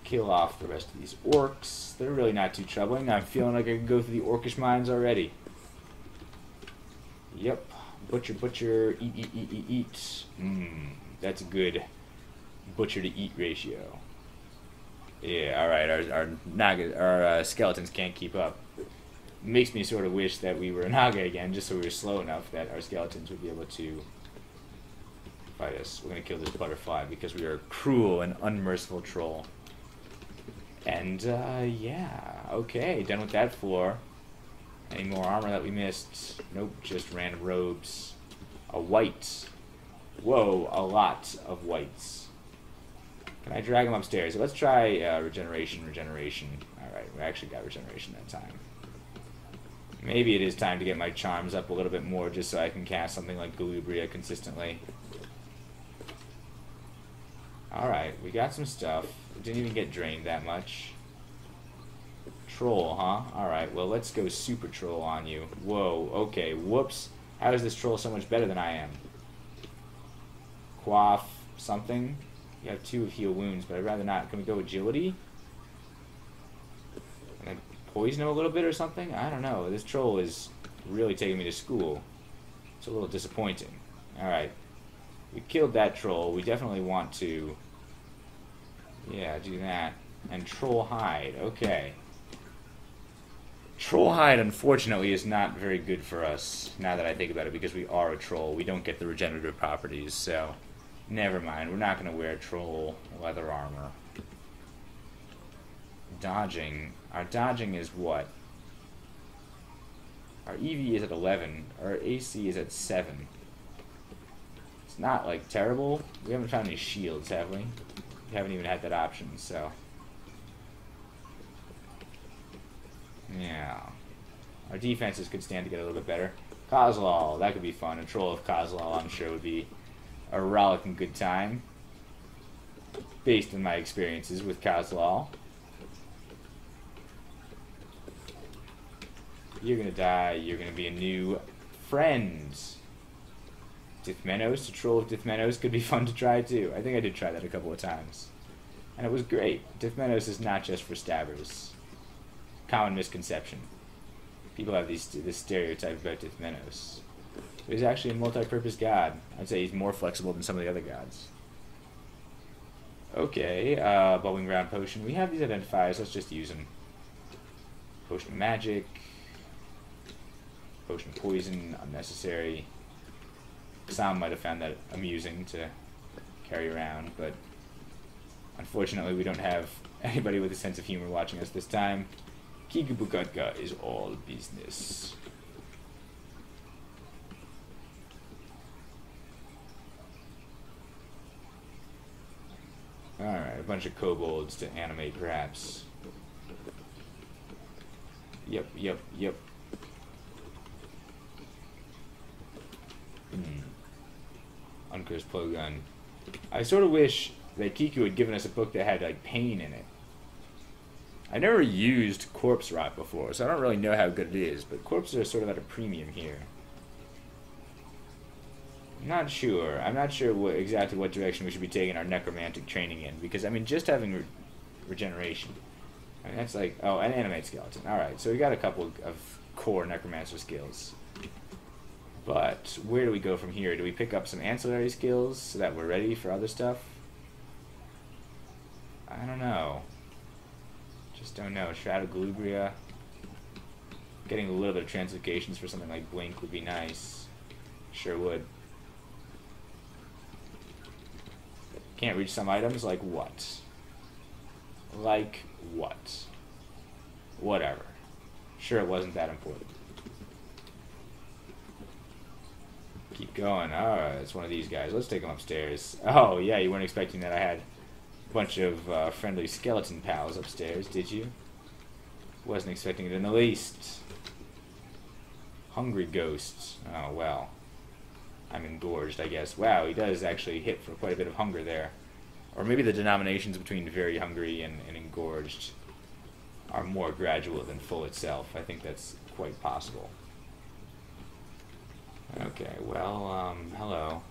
Kill off the rest of these orcs. They're really not too troubling. I'm feeling like I can go through the orcish mines already. Yep. Butcher, butcher, eat, eat, eat, eat, eat. That's a good butcher to eat ratio. Yeah, alright, our skeletons can't keep up. Makes me sort of wish that we were a Naga again, just so we were slow enough that our skeletons would be able to fight us. We're gonna kill this butterfly because we are a cruel and unmerciful troll. And, yeah, okay, done with that floor. Any more armor that we missed? Nope, just random robes. A white. Whoa, a lot of whites. Can I drag them upstairs? Let's try regeneration. Alright, we actually got regeneration that time. Maybe it is time to get my charms up a little bit more just so I can cast something like Galubria consistently. Alright, we got some stuff. It didn't even get drained that much. Troll, huh? Alright, well, let's go super troll on you. Whoa, okay, whoops. How is this troll so much better than I am? Quaff something. You have 2 of heal wounds, but I'd rather not. Can we go agility? Can I poison him a little bit or something? I don't know. This troll is really taking me to school. It's a little disappointing. Alright. We killed that troll. We definitely want to... yeah, do that. And troll hide. Okay. Troll hide, unfortunately, is not very good for us, now that I think about it, because we are a troll. We don't get the regenerative properties, so never mind. We're not going to wear troll leather armor. Dodging. Our dodging is what? Our EV is at 11. Our AC is at 7. It's not, like, terrible. We haven't found any shields, have we? We haven't even had that option, so... yeah. Our defenses could stand to get a little bit better. Kozlal, that could be fun. A troll of Kozlal, I'm sure, would be a rollicking good time. Based on my experiences with Kozlal. You're gonna die. You're gonna be a new friend. Dithmenos, a troll of Dithmenos could be fun to try too. I think I did try that a couple of times. And it was great. Dithmenos is not just for stabbers. Common misconception. People have this stereotype about Dithmenos. But he's actually a multi-purpose god. I'd say he's more flexible than some of the other gods. Okay, bubbling ground potion. We have these identifiers. Let's just use them. Potion of magic. Potion of poison. Unnecessary. Some might have found that amusing to carry around, but unfortunately we don't have anybody with a sense of humor watching us this time. Kikibukatka is all business. Alright, a bunch of kobolds to animate perhaps. Yep. Uncursed blowgun. I sort of wish that Kiku had given us a book that had, like, pain in it. I never used corpse rot before, so I don't really know how good it is, but corpses are sort of at a premium here. I'm not sure exactly what direction we should be taking our necromantic training in, because, I mean, just having regeneration, I mean, that's like, oh, and animate skeleton. Alright, so we got a couple of core necromancer skills. But where do we go from here? Do we pick up some ancillary skills so that we're ready for other stuff? I don't know. Just don't know. Shroud of Galubria. Getting a little bit of translocations for something like Blink would be nice. Sure would. Can't reach some items? Like what? Like what? Whatever. Sure, it wasn't that important. Keep going. Alright, it's one of these guys. Let's take him upstairs. Oh, yeah, you weren't expecting that I had a bunch of friendly skeleton pals upstairs, did you? Wasn't expecting it in the least. Hungry ghosts. Oh, well. I'm engorged, I guess. Wow, he does actually hit for quite a bit of hunger there. Or maybe the denominations between very hungry and engorged are more gradual than full itself. I think that's quite possible. Okay, well, hello.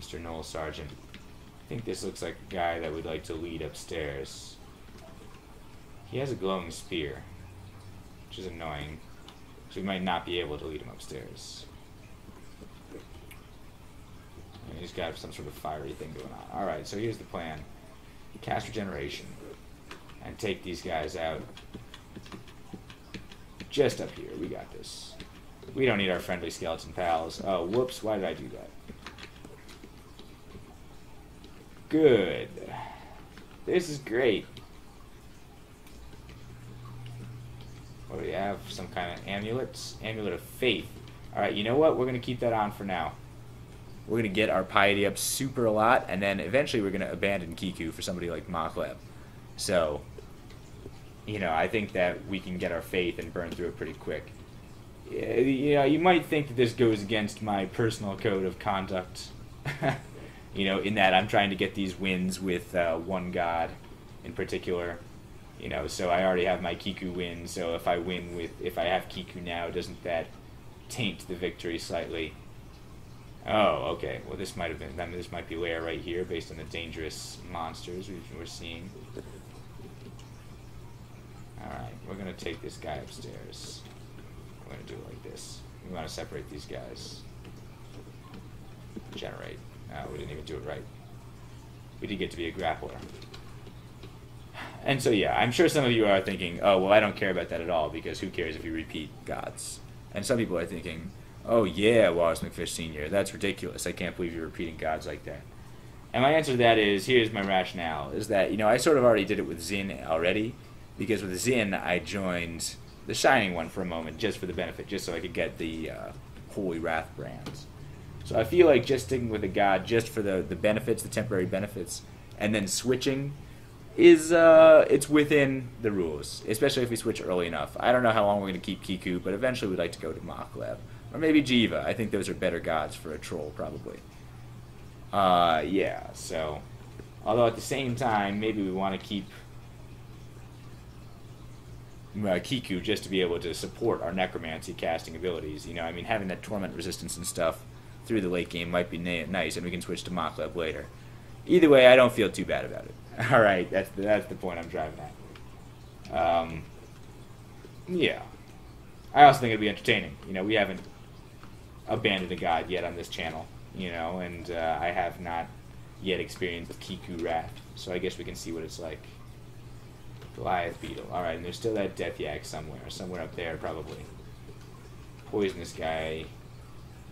Mr. Noel Sargent. I think this looks like a guy that would like to lead upstairs. He has a glowing spear, which is annoying, so we might not be able to lead him upstairs. And he's got some sort of fiery thing going on. Alright, so here's the plan. Cast regeneration, and take these guys out. Just up here, we got this. We don't need our friendly skeleton pals. Oh, whoops, why did I do that? Good. This is great. What do we have? Some kind of amulets? Amulet of Faith. Alright, you know what? We're going to keep that on for now. We're going to get our piety up super a lot, and then eventually we're going to abandon Kiku for somebody like Makleb. So, you know, I think that we can get our faith and burn through it pretty quick. Yeah, you might think that this goes against my personal code of conduct. You know, in that I'm trying to get these wins with one god in particular. You know, so I already have my Kiku win, so if I have Kiku now, doesn't that taint the victory slightly? Oh, okay. Well, this might be layer right here, based on the dangerous monsters we're seeing. Alright, we're going to take this guy upstairs. We're going to do it like this. We want to separate these guys. Generate. No, we didn't even do it right. We did get to be a grappler. And so, yeah, I'm sure some of you are thinking, oh, well, I don't care about that at all, because who cares if you repeat gods? And some people are thinking, oh, yeah, Wallace McFish Sr., that's ridiculous. I can't believe you're repeating gods like that. And my answer to that is, here's my rationale, is that, I sort of already did it with Xin already, because with Xin, I joined the Shining one for a moment, just for the benefit, just so I could get the Holy Wrath brands. So I feel like just sticking with a god just for the benefits, the temporary benefits, and then switching is it's within the rules, especially if we switch early enough. I don't know how long we're going to keep Kiku, but eventually we'd like to go to Makhleb. Or maybe Jiva. I think those are better gods for a troll, probably. Yeah, so... Although at the same time, maybe we want to keep Kiku just to be able to support our necromancy casting abilities. I mean, having that torment resistance and stuff through the late game might be nice, and we can switch to Makhleb later. Either way, I don't feel too bad about it. All right, that's the point I'm driving at. Yeah. I also think it'll be entertaining. We haven't abandoned a god yet on this channel, and I have not yet experienced Kiku Wrath, so I guess we can see what it's like. Goliath Beetle. All right, and there's still that Death Yak somewhere up there, probably. Poison this guy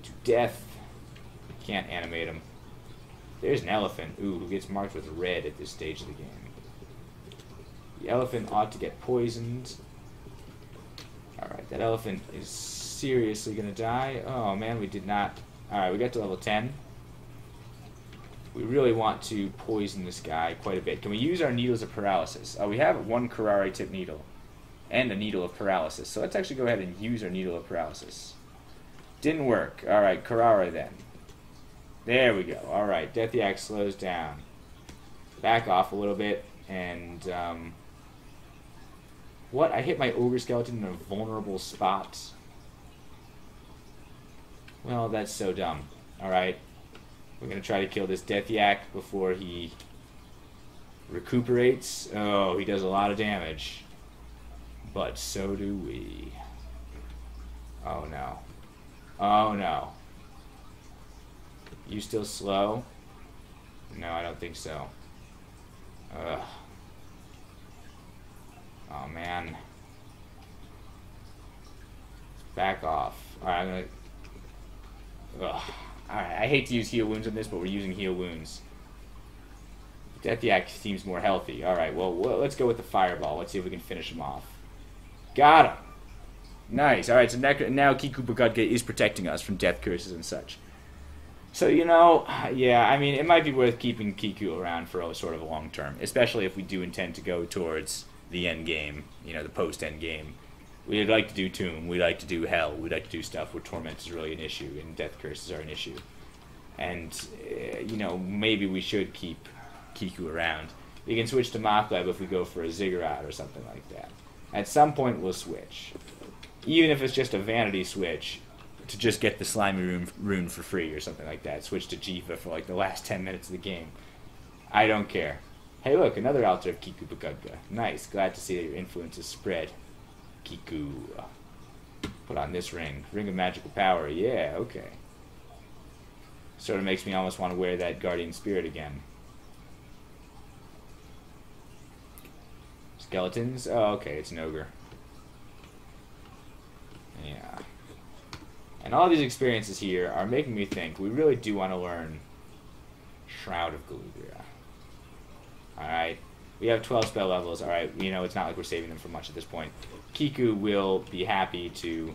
to death. Can't animate him. There's an elephant, who gets marked with red at this stage of the game. The elephant ought to get poisoned. Alright, that elephant is seriously going to die. Oh, man, we did not... Alright, we got to level 10. We really want to poison this guy quite a bit. Can we use our needles of paralysis? Oh, we have one Karare tip needle and a needle of paralysis. So let's actually go ahead and use our needle of paralysis. Didn't work. Alright, Karare then. There we go. Alright, Death Yak slows down. Back off a little bit, and, what? I hit my ogre skeleton in a vulnerable spot? Well, that's so dumb. Alright. We're gonna try to kill this Death Yak before he recuperates. Oh, he does a lot of damage. But so do we. Oh, no. Oh, no. You still slow? No, I don't think so. Ugh. Oh, man. Back off. Alright, I'm gonna... Ugh. Alright, I hate to use heal wounds on this, but we're using heal wounds. Death Yak seems more healthy. Alright, well, let's go with the fireball. Let's see if we can finish him off. Got him! Nice. Alright, so now Kiku Bugudga is protecting us from death curses and such. So, yeah, I mean, it might be worth keeping Kiku around for a sort of a long term, especially if we do intend to go towards the end game, the post-end game. We'd like to do Tomb, we'd like to do Hell, we'd like to do stuff where Torment is really an issue and Death Curses are an issue. And, maybe we should keep Kiku around. We can switch to Makhleb if we go for a Ziggurat or something like that. At some point, we'll switch. Even if it's just a vanity switch, to just get the slimy rune for free or something like that. Switch to Jiva for like the last 10 minutes of the game. I don't care. Hey look, another altar of Kiku Bugudga. Nice, glad to see that your influence is spread. Kiku. Put on this ring. Ring of magical power, yeah, okay. Sort of makes me almost want to wear that Guardian Spirit again. Skeletons? Oh, okay, it's an ogre. Yeah. And all these experiences here are making me think we really do want to learn Shroud of Galubria. Alright. We have 12 spell levels. Alright, it's not like we're saving them for much at this point. Kiku will be happy to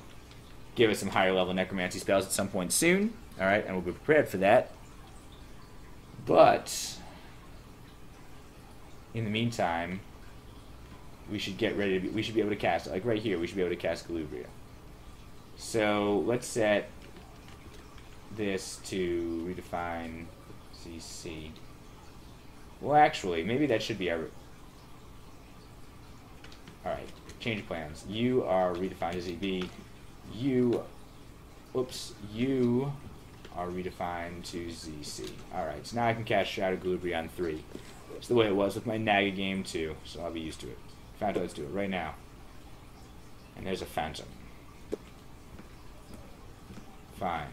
give us some higher level necromancy spells at some point soon. Alright, and we'll be prepared for that. But in the meantime, we should get ready to we should be able to cast it. Like right here, we should be able to cast Galubria. So let's set this to redefine CC. Well, actually, maybe that should be our... Alright, change plans. You are redefined as EB. You are redefined to ZC. Alright, so now I can cast Shadow Galubria on 3. It's the way it was with my Naga game too, so I'll be used to it. Phantom, let's do it right now. And there's a Phantom. Fine.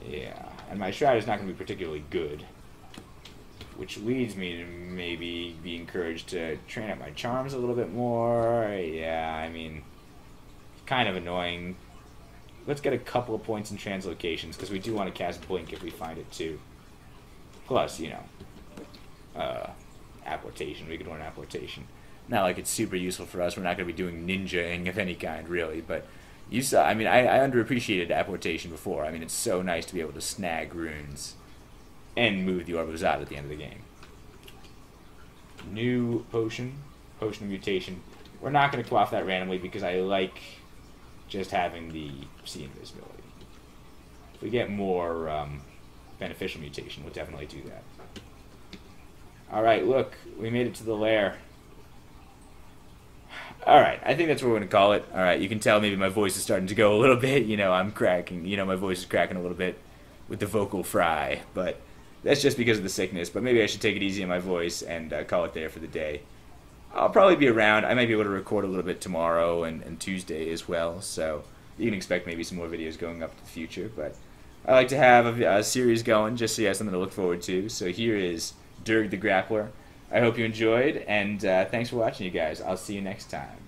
Yeah, and my Shroud is not going to be particularly good. which leads me to maybe be encouraged to train up my charms a little bit more. Yeah, I mean, kind of annoying. Let's get a couple of points in translocations, because we do want to cast Blink if we find it too. Plus, you know, apportation. We could learn apportation. Not like it's super useful for us. We're not going to be doing ninjaing of any kind, really. But you saw, I mean, I underappreciated apportation before. I mean, it's so nice to be able to snag runes and move the Orbos out at the end of the game. New potion. Potion of mutation. We're not going to quaff that randomly because I like just having the sea invisibility. If we get more beneficial mutation, we'll definitely do that. Alright, look, we made it to the lair. Alright, I think that's what we're going to call it. Alright, you can tell maybe my voice is starting to go a little bit. You know, I'm cracking. You know, my voice is cracking a little bit with the vocal fry. But that's just because of the sickness. But maybe I should take it easy on my voice and call it there for the day. I'll probably be around. I might be able to record a little bit tomorrow and Tuesday as well. So you can expect maybe some more videos going up in the future. But I like to have a series going just so you have something to look forward to. So here is Durgg the Grappler. I hope you enjoyed, and thanks for watching, you guys. I'll see you next time.